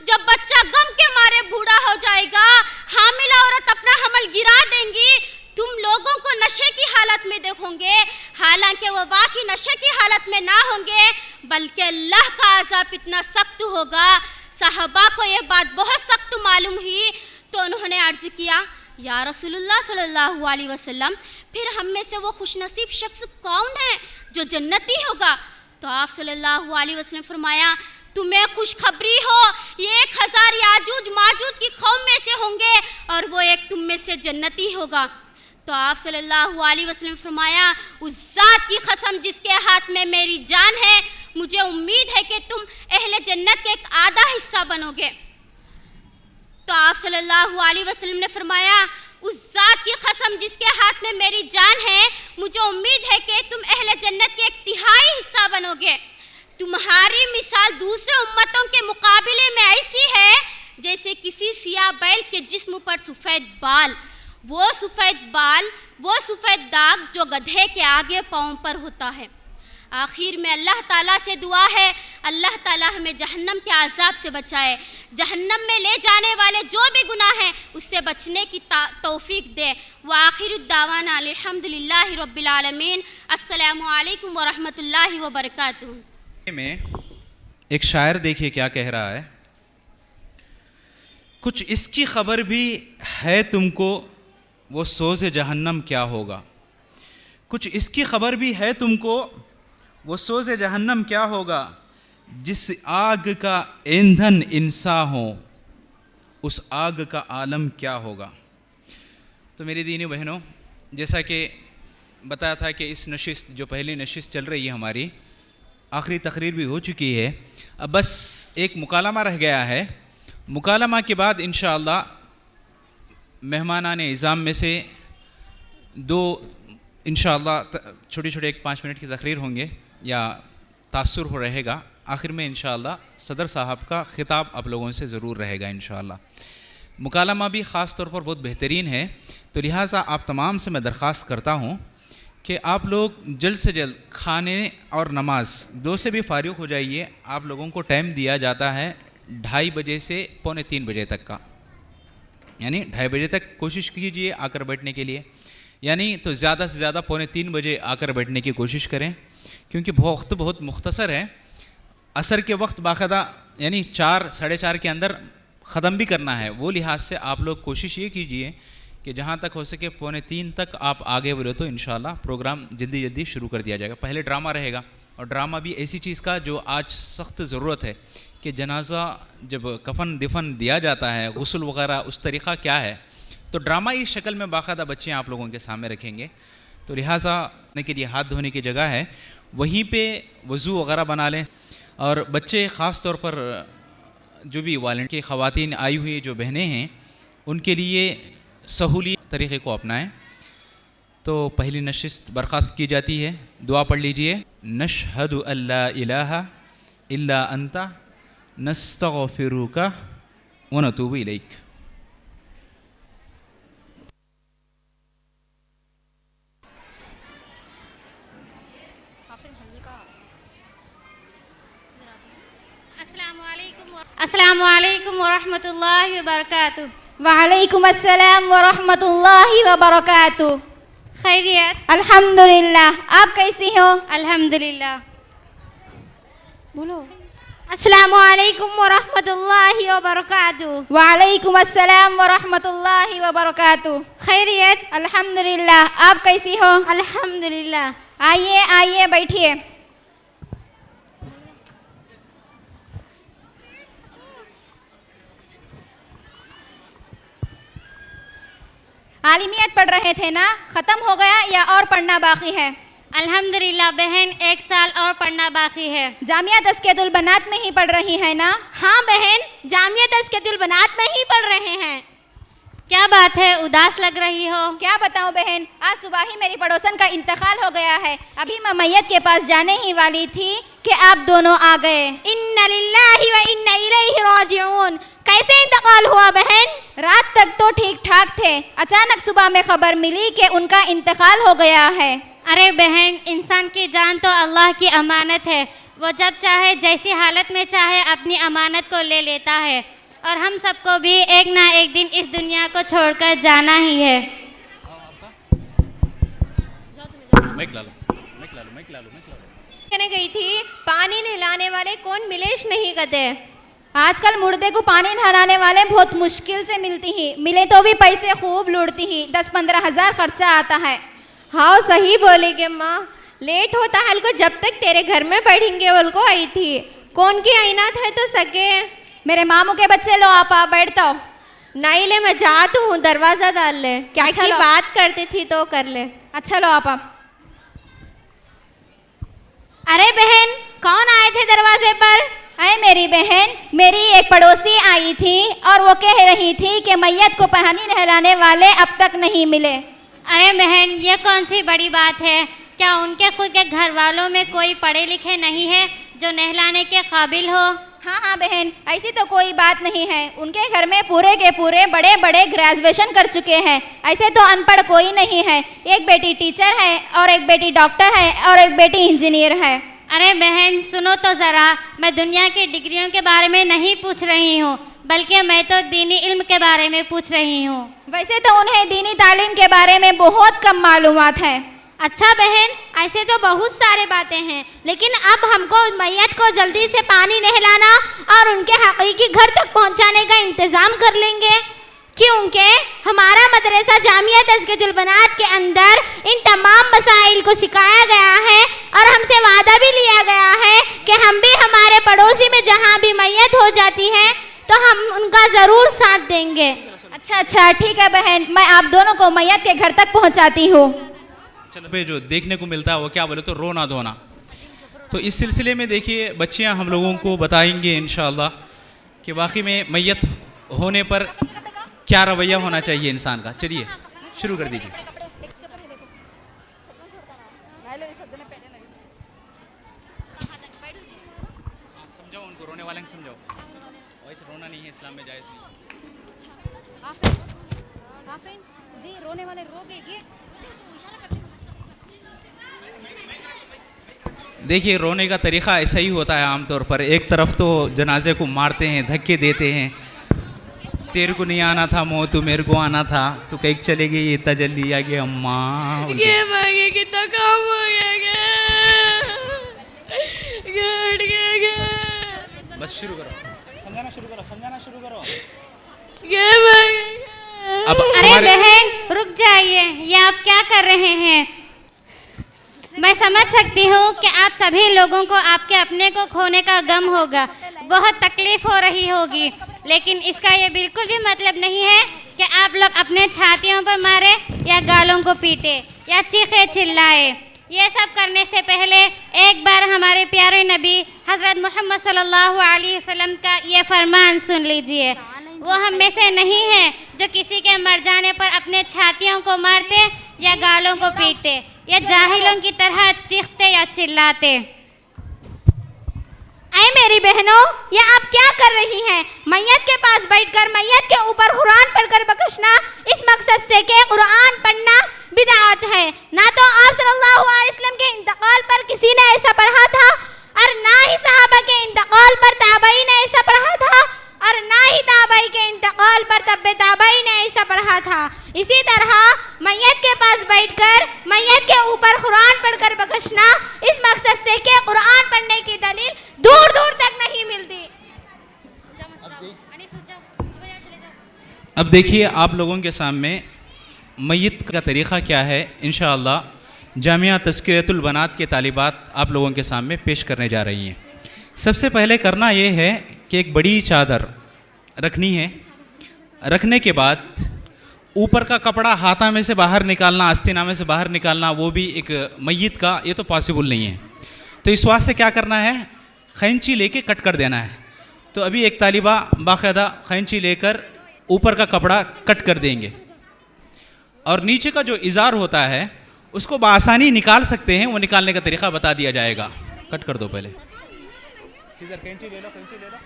جب بچہ غم کے مارے بوڑھا ہو جائے گا، حاملہ عورت اپنا حمل گرا دیں گی، تم لوگوں کو نشے کی حالت میں دیکھو گے، حالانکہ وہ واقعی نشے کی حالت میں نہ ہوں گے، بلکہ اللہ کا عذاب اتنا سخت ہوگا۔ صحابہ کو یہ بات بہت سخت معلوم ہوئی تو انہوں نے عرض کیا یا رسول اللہ صلی اللہ علیہ وسلم پھر ہم میں سے وہ خوش نصیب شخص کون ہے جو جنتی ہوگا؟ تو آپ صلی اللہ علیہ وسلم فرمایا تمہیں خوشخبری ہو، یہ 1000 یاجوج ماجوج کی قوم میں سے ہوں گے اور وہ ایک تم میں سے جنتی ہوگا۔ تو آپ صلی اللہ علیہ وسلم فرمایا اس ذات کی قسم جس کے ہاتھ میں میری جان ہے، مجھے امید ہے کہ تم اہل جنت کے ایک آدھا حصہ بنو گے۔ تو آپ صلی اللہ علیہ وسلم نے فرمایا اس ذات کی قسم جس کے ہاتھ میں میری جان ہے، مجھے امید ہے کہ تم اہل جنت کے 1/3 حصہ بنو گے۔ تمہاری مثال دوسرے امتوں کے مقابلے میں ایسی ہے جیسے کسی سیاہ بیل کے جسم پر سفید بال، وہ سفید داغ جو گدھے کے آگے پاؤں پر ہوتا ہے۔ آخر میں اللہ تعالیٰ سے دعا ہے اللہ تعالیٰ ہمیں جہنم کے عذاب سے بچائے، جہنم میں لے جانے والے جو بھی گناہ ہیں اس سے بچنے کی توفیق دے۔ وآخر الدعوانا الحمدللہ رب العالمین، السلام علیکم ورحمۃ اللہ وبرکاتہ۔ میں ایک شاعر دیکھیے کیا کہہ رہا ہے، کچھ اس کی خبر بھی ہے تم کو وہ سوز جہنم کیا ہوگا، کچھ اس کی خبر بھی ہے تم کو وہ سوز جہنم کیا ہوگا، جس آگ کا ایندھن انسان ہو اس آگ کا عالم کیا ہوگا۔ تو میری دینی بہنوں، جیسا کہ بتایا تھا کہ اس نشست جو پہلی نشست چل رہی ہے ہماری، آخری تقریر بھی ہو چکی ہے، اب بس ایک مکالمہ رہ گیا ہے۔ مکالمہ کے بعد انشاءاللہ مہمانان اعظام میں سے 2 انشاءاللہ چھوٹی چھوٹی 5 منٹ کی تقریر ہوں گے یا تاثر ہو رہے گا، آخر میں انشاءاللہ صدر صاحب کا خطاب آپ لوگوں سے ضرور رہے گا انشاءاللہ۔ مکالمہ بھی خاص طور پر بہت بہترین ہے، تو لہٰذا آپ تمام سے میں درخواست کرتا ہوں کہ آپ لوگ جلد سے جلد کھانے اور نماز 2 سے بھی فارغ ہو جائیے۔ آپ لوگوں کو ٹائم دیا جاتا ہے 2:30 بجے سے 2:45 بجے تک کا، یعنی 2:30 بجے تک کوشش کیجئے آ کر بیٹھنے کے لیے، یعنی تو زیادہ سے زیادہ 2:45 بجے آ کر بیٹھنے کی کوشش کریں، کیونکہ وقت بہت مختصر ہے۔ عصر کے وقت باقاعدہ یعنی 4 ساڑھے 4 کے اندر ختم بھی کرنا ہے، وہ لحاظ سے آپ لوگ کوشش یہ کیجئے کہ جہاں تک ہو سکے 2:45 تک آپ آگے بولے تو انشاءاللہ پروگرام جلدی شروع کر دیا جائے گا۔ پہلے ڈرامہ رہے گا، اور ڈرامہ بھی ایسی چیز کا جو آج سخت ضرورت ہے کہ جنازہ جب کفن دفن دیا جاتا ہے، غسل وغیرہ اس طریقہ کیا ہے، تو ڈرامہ اس شکل میں باقاعدہ بچے آپ لوگوں کے سامنے رکھیں گے۔ تو لہٰذا کے لیے ہاتھ دھونے کی جگہ ہے، وہیں پہ وضو وغیرہ بنا لیں، اور بچے خاص طور پر جو بھی والنٹیئر خواتین آئی ہوئی جو بہنیں ہیں ان کے لیے سہولی طریقے کو اپنائیں۔ تو پہلی نشست برخاست کی جاتی ہے. دعا پڑھ لیجئے. نشہد ان لا الہ الا انت نستغفرک ونتوب الیک. السلام علیکم ورحمۃ اللہ وبرکاتہ. وعلیکم السلام ورحمۃ اللہ وبرکاتہ. خیریت؟ الحمدللہ. آپ کیسی ہو؟ الحمدللہ. بولو. السلام علیکم ورحمۃ اللہ وبرکاتہ. وعلیکم السلام ورحمۃ اللہ وبرکاتہ. خیریت؟ الحمدللہ. آپ کیسی ہو؟ الحمدللہ. آئیے آئیے بیٹھیے. عالمیت پڑھ رہے تھے نا, ختم ہو گیا یا اور پڑھنا باقی ہے؟ الحمدللہ بہن, 1 سال اور پڑھنا باقی ہے. جامعہ تزکیۃ البنات میں ہی پڑھ رہی ہے نا؟ ہاں بہن, جامعہ تزکیۃ البنات میں ہی پڑھ رہے ہیں. کیا بات ہے, اداس لگ رہی ہو؟ کیا بتاؤں بہن, آج صبح ہی میری پڑوسن کا انتقال ہو گیا ہے. ابھی میں میت کے پاس جانے ہی والی تھی کہ آپ دونوں آ گئے. انا للہ و انا الیہ راجعون. کیسے انتقال ہوا بہن؟ رات تک تو ٹھیک ٹھاک تھے, اچانک صبح میں خبر ملی کہ ان کا انتقال ہو گیا ہے. ارے بہن, انسان کی جان تو اللہ کی امانت ہے. وہ جب چاہے جیسی حالت میں چاہے اپنی امانت کو لے لیتا ہے. اور ہم سب کو بھی ایک نہ ایک دن اس دنیا کو چھوڑ کر جانا ہی ہے. کہنے گئی تھی پانی نہلانے والے کون ملیش نہیں کرتے. آج کل مردے کو پانی نہلانے والے بہت مشکل سے ملتی ہی, ملے تو بھی پیسے خوب لوٹتی ہی, 10-15 ہزار خرچہ آتا ہے. ہاں صحیح بولے گے ماں. لیٹ ہوتا حل کو جب تک تیرے گھر میں پڑھیں گے وہ کو آئی تھی. کون کی عینات ہے تو سکے میرے ماموں کے بچے. لو آپا بیٹھتا ہو. نہیں لے, میں جاتا ہوں, دروازہ ڈال لے. کیا اچھا کی لو. بات کرتی تھی تو کر لے. اچھا لو آپا. ارے بہن, کون آئے تھے دروازے پر؟ اے میری بہن, میری ایک پڑوسی آئی تھی اور وہ کہہ رہی تھی کہ میت کو پانی نہلانے والے اب تک نہیں ملے. ارے بہن, یہ کون سی بڑی بات ہے؟ کیا ان کے خود کے گھر والوں میں کوئی پڑھے لکھے نہیں ہے جو نہلانے کے قابل ہو؟ ہاں ہاں بہن, ایسی تو کوئی بات نہیں ہے. ان کے گھر میں پورے کے پورے بڑے بڑے گریجویشن کر چکے ہیں. ایسے تو ان پڑھ کوئی نہیں ہے. ایک بیٹی ٹیچر ہے اور ایک بیٹی ڈاکٹر ہے اور ایک بیٹی انجینئر ہے. ارے بہن سنو تو ذرا, میں دنیا کی ڈگریوں کے بارے میں نہیں پوچھ رہی ہوں, بلکہ میں تو دینی علم کے بارے میں پوچھ رہی ہوں. ویسے تو انہیں دینی تعلیم کے بارے میں بہت کم معلومات ہیں. اچھا بہن, ایسے تو بہت سارے باتیں ہیں, لیکن اب ہم کو میت کو جلدی سے پانی نہلانا اور ان کے حقیقی گھر تک پہنچانے کا انتظام کر لیں گے, کیونکہ ہمارا مدرسہ جامعہ تزکیۃ البنات کے اندر ان تمام مسائل کو سکھایا گیا ہے اور ہم سے وعدہ بھی لیا گیا ہے کہ ہم بھی ہمارے پڑوسی میں جہاں بھی میت ہو جاتی ہے تو ہم ان کا ضرور ساتھ دیں گے. اچھا ٹھیک ہے بہن, میں آپ دونوں کو میت کے گھر تک پہنچاتی ہوں. چلو پہ جو دیکھنے کو ملتا ہے وہ کیا بولے تو رونا دھونا. تو اس سلسلے میں دیکھیے بچیاں ہم لوگوں کو بتائیں گے انشاءاللہ کہ واقعی میں میت ہونے پر کیا رویہ ہونا چاہیے انسان کا. چلیے شروع کر دیجیے. سمجھاؤ ان کو, رونے والے کو سمجھاؤ, ویسے رونا نہیں ہے اسلام میں, جائز نہیں. جی رونے والے رو گئے. دیکھیے رونے کا طریقہ ایسا ہی ہوتا ہے عام طور پر. ایک طرف تو جنازے کو مارتے ہیں, دھکے دیتے ہیں, تیرے کو نہیں آنا تھا موت, تو میرے کو آنا تھا, تو کہیں چلے گئی, یہ تجلی آ گیا اماں. یہ مانگے کتنا کام ہو گیا. بس شروع کرو, سمجھانا شروع کرو. اب ارے بہن رک جائیے, یہ آپ کیا کر رہے ہیں؟ میں سمجھ سکتی ہوں کہ آپ سبھی لوگوں کو آپ کے اپنے کو کھونے کا غم ہوگا, بہت تکلیف ہو رہی ہوگی, لیکن اس کا یہ بالکل بھی مطلب نہیں ہے کہ آپ لوگ اپنے چھاتیوں پر مارے یا گالوں کو پیٹے یا چیخے چلائے. یہ سب کرنے سے پہلے ایک بار ہمارے پیارے نبی حضرت محمد صلی اللہ علیہ وسلم کا یہ فرمان سن لیجئے. وہ ہم میں سے نہیں ہیں جو کسی کے مر جانے پر اپنے چھاتیوں کو مارتے یا گالوں کو پیٹتے یا جاہلوں کی طرح چیختے یا چلاتے۔ اے میری بہنوں، یہ آپ کیا کر رہی ہیں؟ میت کے پاس بیٹھ کر میت کے اوپر قرآن پڑھ کر بخشنا اس مقصد سے کہ قرآن پڑھنا بدعت ہے۔ نہ تو آپ صلی اللہ علیہ وسلم کے انتقال پر کسی نے ایسا پڑھا تھا، اور نہ ہی صحابہ کے انتقال پر تابعی نے ایسا پڑھا تھا، اور نہ ہی تابعی کے انتقال پر تبع تابعی نے ایسا پڑھا تھا۔ اسی طرح میت کے پاس بیٹھ کر میت کے اوپر قرآن پڑھ کر بخشنا اس مقصد سے کہ قرآن پڑھنے کی دلیل دور دور تک نہیں ملتی۔ اب دیکھیے آپ لوگوں کے سامنے میت کا طریقہ کیا ہے، انشاءاللہ جامعہ تزکیۃ البنات کے طالبات آپ لوگوں کے سامنے پیش کرنے جا رہی ہیں۔ سب سے پہلے کرنا یہ ہے کہ ایک بڑی چادر رکھنی ہے، رکھنے کے بعد اوپر کا کپڑا ہاتھا میں سے باہر نکالنا، آستینہ میں سے باہر نکالنا، وہ بھی ایک میت کا یہ تو پاسبل نہیں ہے۔ تو اس واسطے کیا کرنا ہے، خینچی لے کے کٹ کر دینا ہے۔ تو ابھی ایک طالبہ باقاعدہ خینچی لے کر اوپر کا کپڑا کٹ کر دیں گے، اور نیچے کا جو ازار ہوتا ہے اس کو بآسانی نکال سکتے ہیں، وہ نکالنے کا طریقہ بتا دیا جائے گا۔ کٹ کر دو پہلے، کینچی لے لو۔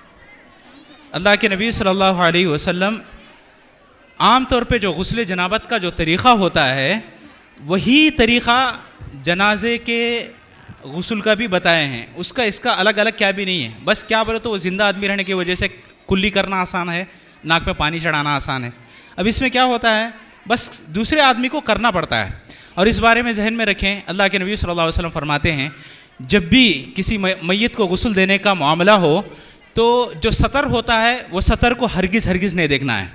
اللہ کے نبی صلی اللہ علیہ وسلم عام طور پہ جو غسل جنابت کا جو طریقہ ہوتا ہے وہی طریقہ جنازے کے غسل کا بھی بتائے ہیں، اس کا الگ الگ کیا بھی نہیں ہے۔ بس کیا بولے تو وہ زندہ آدمی رہنے کی وجہ سے کلی کرنا آسان ہے، ناک میں پانی چڑھانا آسان ہے۔ اب اس میں کیا ہوتا ہے، بس دوسرے آدمی کو کرنا پڑتا ہے۔ اور اس بارے میں ذہن میں رکھیں، اللہ کے نبی صلی اللہ علیہ وسلم فرماتے ہیں جب بھی کسی میت کو غسل دینے کا معاملہ ہو تو جو سطر ہوتا ہے وہ سطر کو ہرگز نہیں دیکھنا ہے۔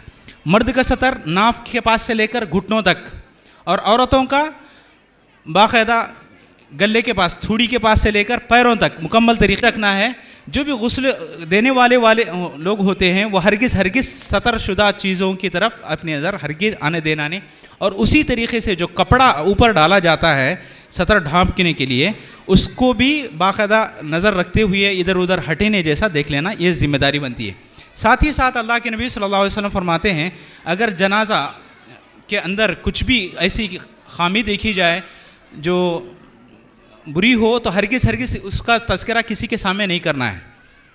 مرد کا سطر ناف کے پاس سے لے کر گھٹنوں تک، اور عورتوں کا باقاعدہ گلے کے پاس، تھوڑی کے پاس سے لے کر پیروں تک مکمل طریقے رکھنا ہے۔ جو بھی غسل دینے والے لوگ ہوتے ہیں وہ ہرگز سطر شدہ چیزوں کی طرف اپنی نظر ہرگز آنے دینا نہیں، اور اسی طریقے سے جو کپڑا اوپر ڈالا جاتا ہے سطر ڈھانپنے کے لیے اس کو بھی باقاعدہ نظر رکھتے ہوئے ادھر ادھر ہٹے نہیں جیسا دیکھ لینا، یہ ذمہ داری بنتی ہے۔ ساتھ ہی ساتھ اللہ کے نبی صلی اللہ علیہ وسلم فرماتے ہیں اگر جنازہ کے اندر کچھ بھی ایسی خامی دیکھی جائے جو بری ہو تو ہرگز اس کا تذکرہ کسی کے سامنے نہیں کرنا ہے،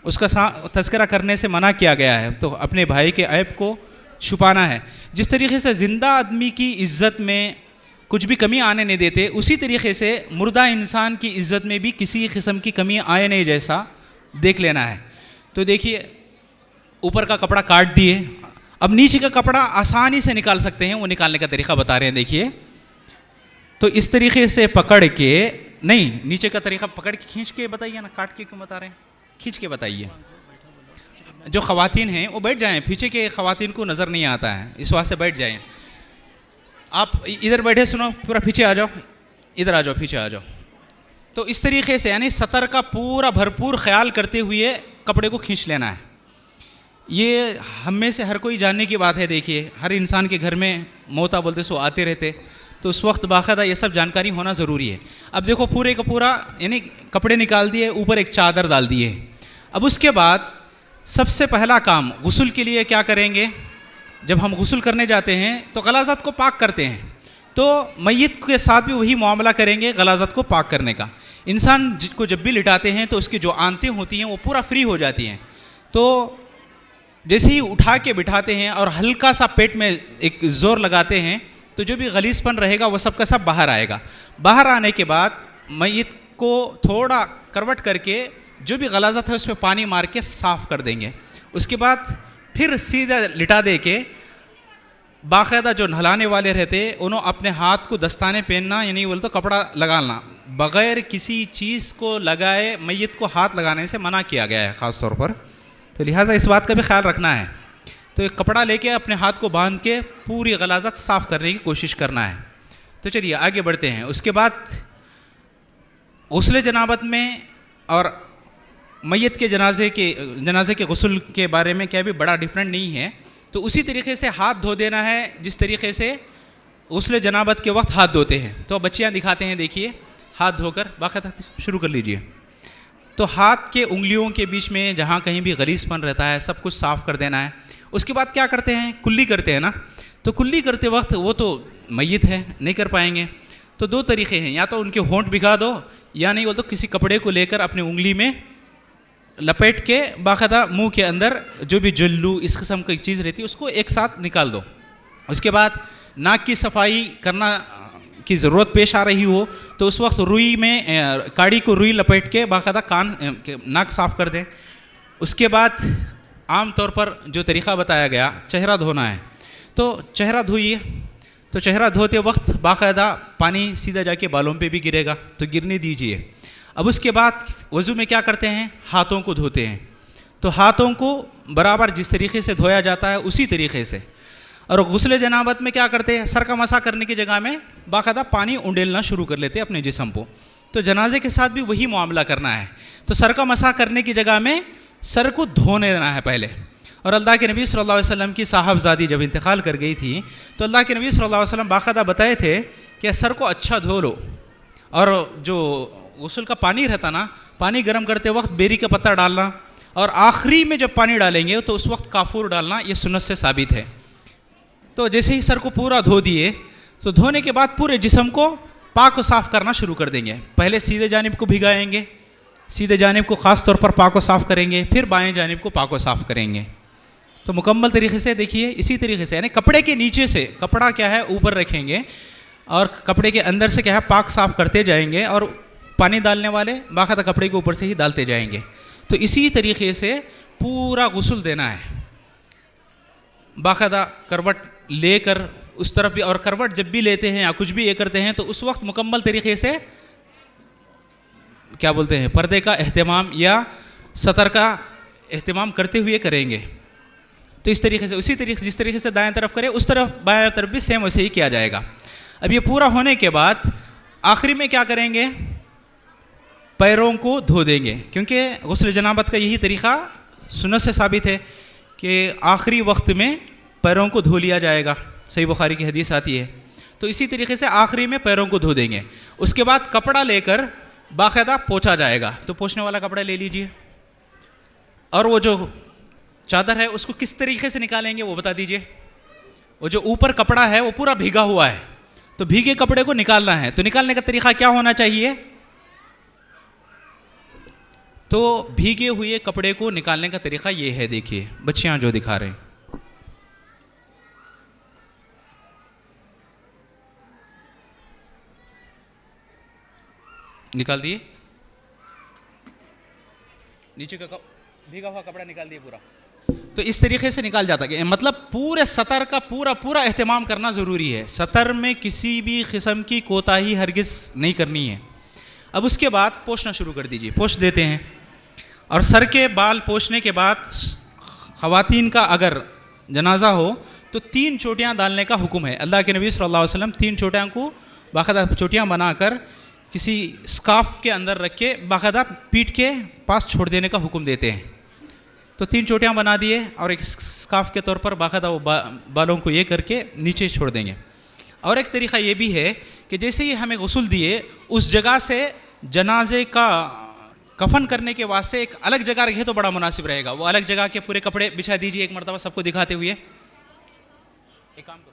اس کا تذکرہ کرنے سے منع کیا گیا ہے۔ تو اپنے بھائی کے عیب کو چھپانا ہے۔ جس طریقے سے زندہ آدمی کی عزت میں کچھ بھی کمی آنے نہیں دیتے، اسی طریقے سے مردہ انسان کی عزت میں بھی کسی قسم کی کمی آئے نہیں جیسا دیکھ لینا ہے۔ تو دیکھیے اوپر کا کپڑا کاٹ دیے، اب نیچے کا کپڑا آسانی سے نکال سکتے ہیں، وہ نکالنے کا طریقہ بتا رہے ہیں۔ دیکھیے تو اس طریقے سے پکڑ کے، نہیں نیچے کا طریقہ پکڑ کے کھینچ کے بتائیے نا، کاٹ کے کیوں بتا رہے ہیں، کھینچ کے بتائیے۔ جو خواتین ہیں وہ بیٹھ جائیں، پیچھے کے خواتین کو نظر نہیں آتا ہے، اس واسطے بیٹھ جائیں۔ آپ ادھر بیٹھے سنو، پورا پیچھے آ جاؤ، ادھر آ جاؤ، پیچھے آ جاؤ۔ تو اس طریقے سے یعنی سطر کا پورا بھرپور خیال کرتے ہوئے کپڑے کو کھینچ لینا ہے۔ یہ ہم میں سے ہر کوئی جاننے کی بات ہے۔ دیکھیے ہر انسان کے گھر میں موتا بولتے سو آتے رہتے، تو اس وقت باقاعدہ یہ سب جانکاری ہونا ضروری ہے۔ اب دیکھو پورے کا پورا یعنی کپڑے نکال دیے، اوپر ایک چادر ڈال دیے۔ اب اس کے بعد سب سے پہلا کام غسل کے لیے کیا کریں گے، جب ہم غسل کرنے جاتے ہیں تو غلاظت کو پاک کرتے ہیں، تو میت کے ساتھ بھی وہی معاملہ کریں گے غلاظت کو پاک کرنے کا۔ انسان کو جب بھی لٹاتے ہیں تو اس کی جو آنتیں ہوتی ہیں وہ پورا فری ہو جاتی ہیں، تو جیسے ہی اٹھا کے بٹھاتے ہیں اور ہلکا سا پیٹ میں ایک زور لگاتے ہیں تو جو بھی غلیظ پن رہے گا وہ سب کا سب باہر آئے گا۔ باہر آنے کے بعد میت کو تھوڑا کروٹ کر کے جو بھی غلاظت ہے اس پہ پانی مار کے صاف کر دیں گے۔ اس کے بعد پھر سیدھا لٹا دے کے باقاعدہ جو نہلانے والے رہتے انہوں اپنے ہاتھ کو دستانے پہننا، یعنی بولے تو کپڑا لگانا، بغیر کسی چیز کو لگائے میت کو ہاتھ لگانے سے منع کیا گیا ہے خاص طور پر، تو لہٰذا اس بات کا بھی خیال رکھنا ہے۔ تو ایک کپڑا لے کے اپنے ہاتھ کو باندھ کے پوری غلاظت صاف کرنے کی کوشش کرنا ہے۔ تو چلیے آگے بڑھتے ہیں۔ اس کے بعد غسل جنابت میں اور میت کے جنازے کے غسل کے بارے میں کیا بھی بڑا ڈفرینٹ نہیں ہے، تو اسی طریقے سے ہاتھ دھو دینا ہے جس طریقے سے غسل جنابت کے وقت ہاتھ دھوتے ہیں۔ تو بچیاں دکھاتے ہیں، دیکھیے ہاتھ دھو کر باقاعدہ شروع کر لیجئے۔ تو ہاتھ کے انگلیوں کے بیچ میں جہاں کہیں بھی غلیظ پن رہتا ہے سب کچھ صاف کر دینا ہے۔ اس کے بعد کیا کرتے ہیں، کلی کرتے ہیں نا، تو کلی کرتے وقت وہ تو میت ہے, نہیں کر پائیں گے. تو دو طریقے ہیں, یا تو ان کے ہونٹ بھگا دو, یا نہیں وہ تو کسی کپڑے کو لے کر اپنی انگلی میں لپیٹ کے باقاعدہ منہ کے اندر جو بھی جلو اس قسم کی چیز رہتی ہے اس کو ایک ساتھ نکال دو. اس کے بعد ناک کی صفائی کرنا کی ضرورت پیش آ رہی ہو تو اس وقت روئی میں کاڑی کو روئی لپیٹ کے باقاعدہ کان ناک صاف کر دیں. اس کے بعد عام طور پر جو طریقہ بتایا گیا چہرہ دھونا ہے, تو چہرہ دھوئیے. تو چہرہ دھوتے وقت باقاعدہ پانی سیدھا جا کے بالوں پہ بھی گرے گا تو گرنے دیجئے. اب اس کے بعد وضو میں کیا کرتے ہیں, ہاتھوں کو دھوتے ہیں. تو ہاتھوں کو برابر جس طریقے سے دھویا جاتا ہے اسی طریقے سے. اور غسل جنابت میں کیا کرتے ہیں, سر کا مسح کرنے کی جگہ میں باقاعدہ پانی انڈیلنا شروع کر لیتے ہیں اپنے جسم کو. تو جنازے کے ساتھ بھی وہی معاملہ کرنا ہے. تو سر کا مسح کرنے کی جگہ میں سر کو دھونے دینا ہے پہلے. اور اللہ کے نبی صلی اللہ علیہ وسلم کی صاحبزادی جب انتقال کر گئی تھی تو اللہ کے نبی صلی اللہ علیہ وسلم باقاعدہ بتائے تھے کہ سر کو اچھا دھو لو, اور جو غسل کا پانی رہتا نا, پانی گرم کرتے وقت بیری کا پتہ ڈالنا, اور آخری میں جب پانی ڈالیں گے تو اس وقت کافور ڈالنا, یہ سنت سے ثابت ہے. تو جیسے ہی سر کو پورا دھو دیے تو دھونے کے بعد پورے جسم کو پاک و صاف کرنا شروع کر دیں گے. پہلے سیدھے جانب کو بھگائیں گے, سیدھے جانب کو خاص طور پر پاک و صاف کریں گے, پھر بائیں جانب کو پاک و صاف کریں گے. تو مکمل طریقے سے دیکھیے اسی طریقے سے, یعنی کپڑے کے نیچے سے کپڑا کیا ہے اوپر رکھیں گے, اور کپڑے کے اندر سے کیا ہے پاک صاف کرتے جائیں گے, اور پانی ڈالنے والے باقاعدہ کپڑے کے اوپر سے ہی ڈالتے جائیں گے. تو اسی طریقے سے پورا غسل دینا ہے. باقاعدہ کروٹ لے کر اس طرف بھی, اور کروٹ جب بھی لیتے ہیں یا کچھ بھی یہ کرتے ہیں تو اس وقت مکمل طریقے سے کیا بولتے ہیں پردے کا اہتمام یا سطر کا اہتمام کرتے ہوئے کریں گے. تو اس طریقے سے اسی طریقے جس طریقے سے دائیں طرف کرے اس طرف بائیں طرف بھی سیم ویسے ہی کیا جائے گا. اب یہ پورا ہونے کے بعد آخری میں کیا کریں گے, پیروں کو دھو دیں گے, کیونکہ غسل جنابت کا یہی طریقہ سنت سے ثابت ہے کہ آخری وقت میں پیروں کو دھو لیا جائے گا. صحیح بخاری کی حدیث آتی ہے. تو اسی طریقے سے آخری میں پیروں کو دھو دیں گے. اس کے بعد کپڑا لے کر باقاعدہ پوچھا جائے گا. تو پوچھنے والا کپڑا لے لیجئے, اور وہ جو چادر ہے اس کو کس طریقے سے نکالیں گے وہ بتا دیجئے. وہ جو اوپر کپڑا ہے وہ پورا بھیگا ہوا ہے, تو بھیگے کپڑے کو نکالنا ہے. تو نکالنے کا طریقہ کیا ہونا چاہیے, تو بھیگے ہوئے کپڑے کو نکالنے کا طریقہ یہ ہے. دیکھیے بچیاں جو دکھا رہے ہیں, نکال دیے, نیچے کا بھیگا ہوا کپڑا نکال دیے پورا. تو اس طریقے سے نکال جاتا ہے, مطلب پورے سطر کا پورا اہتمام کرنا ضروری ہے. سطر میں کسی بھی قسم کی کوتاہی ہرگز نہیں کرنی ہے. اب اس کے بعد پوچھنا شروع کر دیجیے. پوچھ دیتے ہیں, اور سر کے بال پوچھنے کے بعد خواتین کا اگر جنازہ ہو تو 3 چوٹیاں ڈالنے کا حکم ہے. اللہ کے نبی صلی اللہ علیہ وسلم 3 چوٹیاں کو باقاعدہ چوٹیاں بنا کر کسی اسکارف کے اندر رکھ کے باقاعدہ پیٹھ کے پاس چھوڑ دینے کا حکم دیتے ہیں. تو 3 چوٹیاں بنا دیے اور ایک اسکارف کے طور پر باقاعدہ وہ بالوں کو یہ کر کے نیچے چھوڑ دیں گے. اور ایک طریقہ یہ بھی ہے کہ جیسے ہی ہمیں غسل دیے اس جگہ سے جنازے کا کفن کرنے کے واسطے ایک الگ جگہ رکھے تو بڑا مناسب رہے گا. وہ الگ جگہ کے پورے کپڑے بچھا دیجیے ایک مرتبہ سب کو دکھاتے ہوئے. ایک کام کرو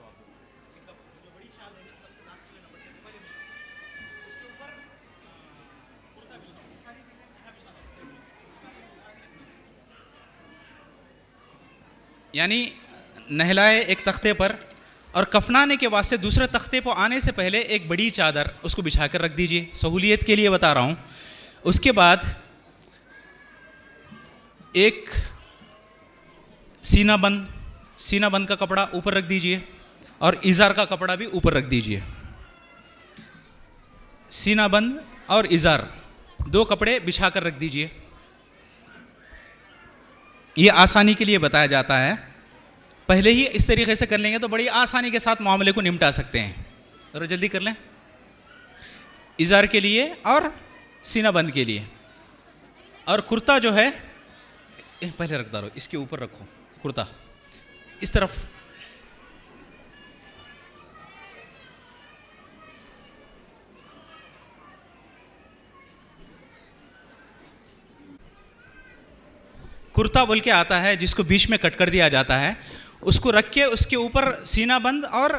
یعنی نہلائے ایک تختے پر, اور کفنانے کے واسطے دوسرے تختے پر آنے سے پہلے ایک بڑی چادر اس کو بچھا کر رکھ دیجیے. سہولیت کے لیے بتا رہا ہوں. اس کے بعد ایک سینہ بند کا کپڑا اوپر رکھ دیجیے, اور ازار کا کپڑا بھی اوپر رکھ دیجیے. سینہ بند اور ازار 2 کپڑے بچھا کر رکھ دیجیے. یہ آسانی کے لیے بتایا جاتا ہے. پہلے ہی اس طریقے سے کر لیں گے تو بڑی آسانی کے ساتھ معاملے کو نمٹا سکتے ہیں. ذرا جلدی کر لیں. ازار کے لیے اور سینہ بند کے لیے. اور کرتا جو ہے پہلے رکھتا رہو, اس کے اوپر رکھو کرتا اس طرف. کرتا بول کے آتا ہے جس کو بیچ میں کٹ کر دیا جاتا ہے, اس کو رکھ کے اس کے اوپر سینہ بند اور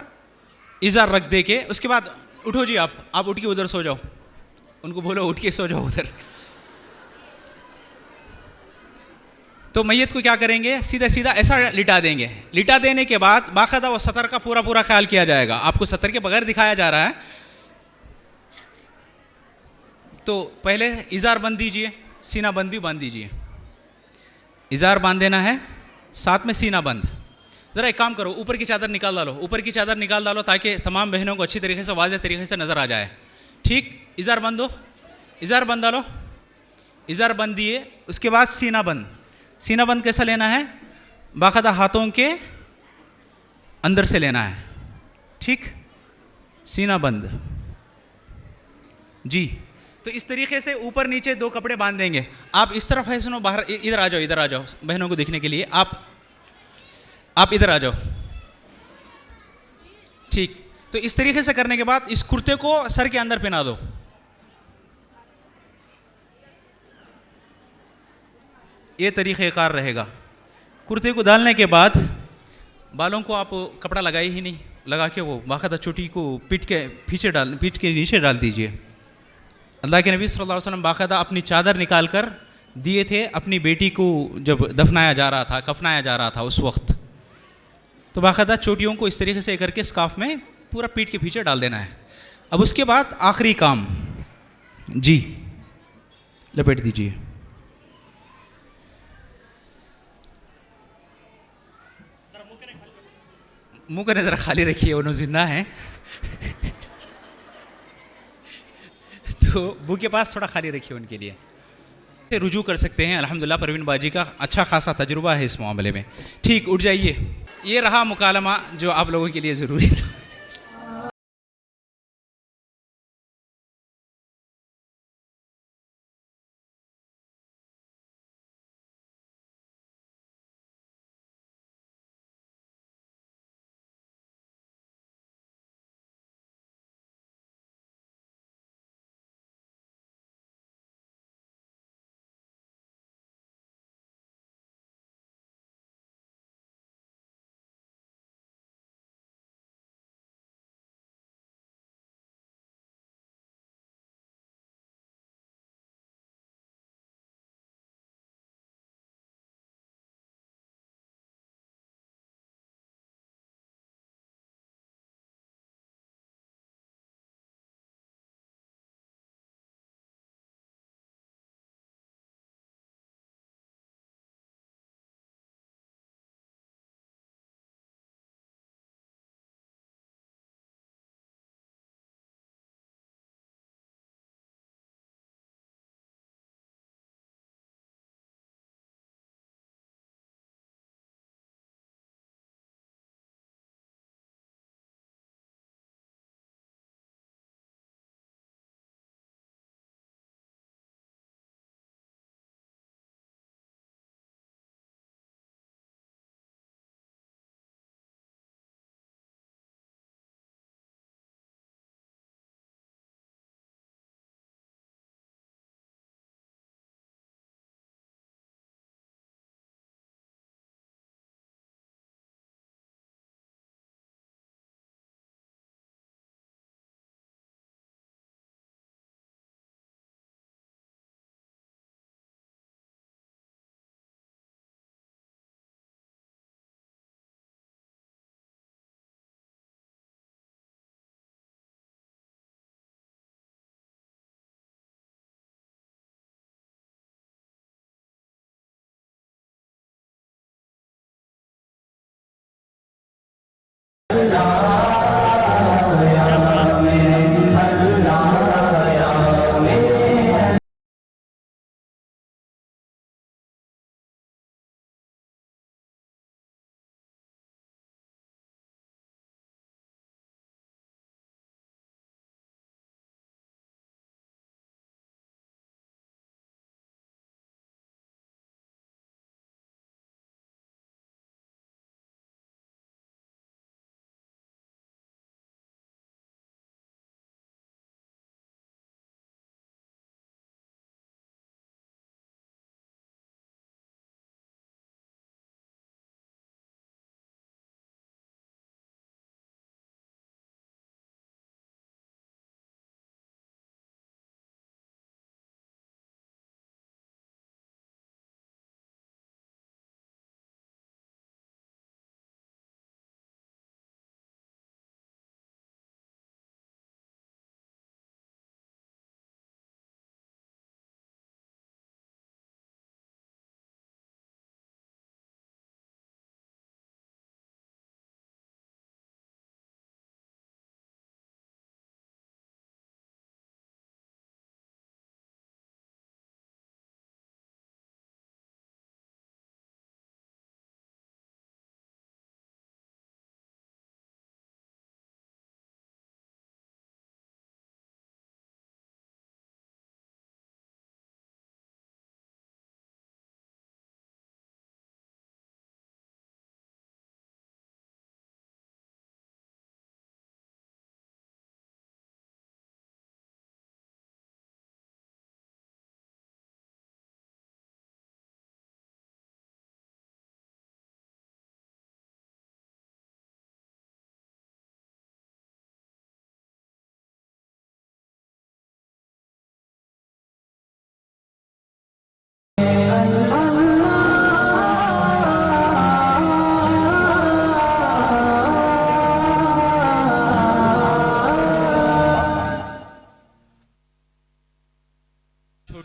ازار رکھ دے کے اس کے بعد اٹھو جی آپ اٹھ کے ادھر سو جاؤ, ان کو بولو اٹھ کے سو جاؤ ادھر. تو میت کو کیا کریں گے, سیدھا سیدھا ایسا لٹا دیں گے. لٹا دینے کے بعد باقاعدہ وہ سطر کا پورا پورا خیال کیا جائے گا. آپ کو سطر کے بغیر دکھایا جا رہا ہے. تو پہلے ازار باندھ دیجئے, سینہ بند بھی باندھ دیجئے. ازار باندھ دینا ہے, ساتھ میں سینہ بند. ذرا ایک کام کرو, اوپر کی چادر نکال ڈالو, اوپر کی چادر نکال ڈالو تاکہ تمام بہنوں کو اچھی طریقے سے واضح طریقے سے نظر آ جائے. ٹھیک, ازار بند دو, ازار بند ڈالو, ازار بند دیے. اس کے بعد سینہ بند. سینہ بند کیسا لینا ہے, باقاعدہ ہاتھوں کے اندر سے لینا ہے. ٹھیک, سینہ بند جی. تو اس طریقے سے اوپر نیچے 2 کپڑے باندھ دیں گے. آپ اس طرف ہے سنو, باہر ادھر آ جاؤ بہنوں کو دیکھنے کے لیے. آپ ادھر آ جاؤ. ٹھیک, تو اس طریقے سے کرنے کے بعد اس کرتے کو سر کے اندر پہنا دو. یہ طریقہ کار رہے گا. کرتے کو ڈالنے کے بعد بالوں کو آپ کپڑا لگائے ہی نہیں, لگا کے وہ باقاعدہ چوٹی کو پیٹ کے نیچے ڈال دیجئے. اللہ کے نبی صلی اللہ علیہ وسلم باقاعدہ اپنی چادر نکال کر دیے تھے اپنی بیٹی کو جب دفنایا جا رہا تھا, کفنایا جا رہا تھا اس وقت. تو باقاعدہ چوٹیوں کو اس طریقے سے کر کے اسکارف میں پورا پیٹ کے پیچھے ڈال دینا ہے. اب اس کے بعد آخری کام جی, لپیٹ دیجئے. منہ کا نظر خالی رکھیے, انہوں زندہ ہیں تو منہ کے پاس تھوڑا خالی رکھیے ان کے لیے. رجوع کر سکتے ہیں. الحمدللہ پروین باجی کا اچھا خاصا تجربہ ہے اس معاملے میں. ٹھیک, اٹھ جائیے. یہ رہا مکالمہ جو آپ لوگوں کے لیے ضروری تھا.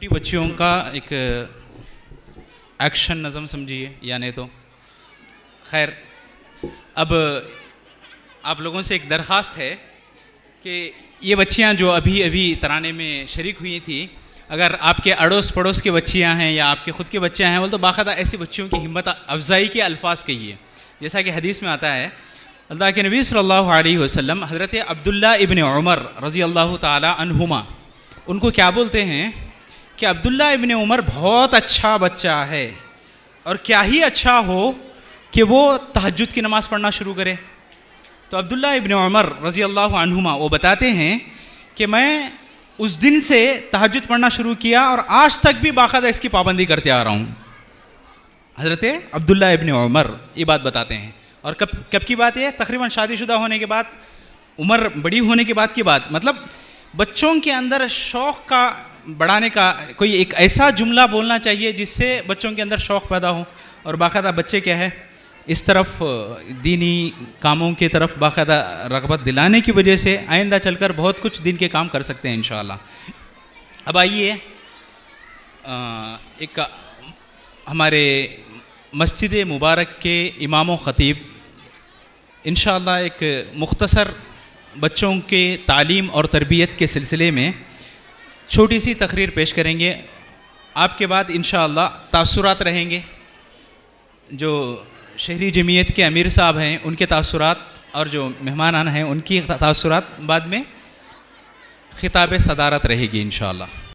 چھوٹی بچیوں کا ایک ایکشن نظم سمجھیے یا نہیں تو خیر. اب آپ لوگوں سے ایک درخواست ہے کہ یہ بچیاں جو ابھی ترانے میں شریک ہوئی تھیں، اگر آپ کے اڑوس پڑوس کی بچیاں ہیں یا آپ کے خود کے بچے ہیں، وہ تو باقاعدہ ایسی بچیوں کی ہمت افزائی کے الفاظ کہیے. جیسا کہ حدیث میں آتا ہے، اللہ کے نبی صلی اللہ علیہ وسلم حضرت عبداللہ ابن عمر رضی اللہ تعالی عنہما ان کو کیا بولتے ہیں کہ عبداللہ ابن عمر بہت اچھا بچہ ہے، اور کیا ہی اچھا ہو کہ وہ تہجد کی نماز پڑھنا شروع کرے. تو عبداللہ ابن عمر رضی اللہ عنہما وہ بتاتے ہیں کہ میں اس دن سے تہجد پڑھنا شروع کیا اور آج تک بھی باقاعدہ اس کی پابندی کرتے آ رہا ہوں. حضرت عبداللہ ابن عمر یہ بات بتاتے ہیں. اور کب کی بات ہے؟ تقریباً شادی شدہ ہونے کے بعد، عمر بڑی ہونے کے بعد کی بات. مطلب بچوں کے اندر شوق کا بڑھانے کا کوئی ایک ایسا جملہ بولنا چاہیے جس سے بچوں کے اندر شوق پیدا ہو، اور باقاعدہ بچے کیا ہے اس طرف دینی کاموں کی طرف باقاعدہ رغبت دلانے کی وجہ سے آئندہ چل کر بہت کچھ دین کے کام کر سکتے ہیں انشاءاللہ. اب آئیے ایک ہمارے مسجد مبارک کے امام و خطیب انشاءاللہ ایک مختصر بچوں کے تعلیم اور تربیت کے سلسلے میں چھوٹی سی تقریر پیش کریں گے. آپ کے بعد انشاءاللہ تاثرات رہیں گے. جو شہری جمعیت کے امیر صاحب ہیں ان کے تاثرات، اور جو مہمان ہیں ان کی تاثرات، بعد میں خطاب صدارت رہے گی انشاءاللہ.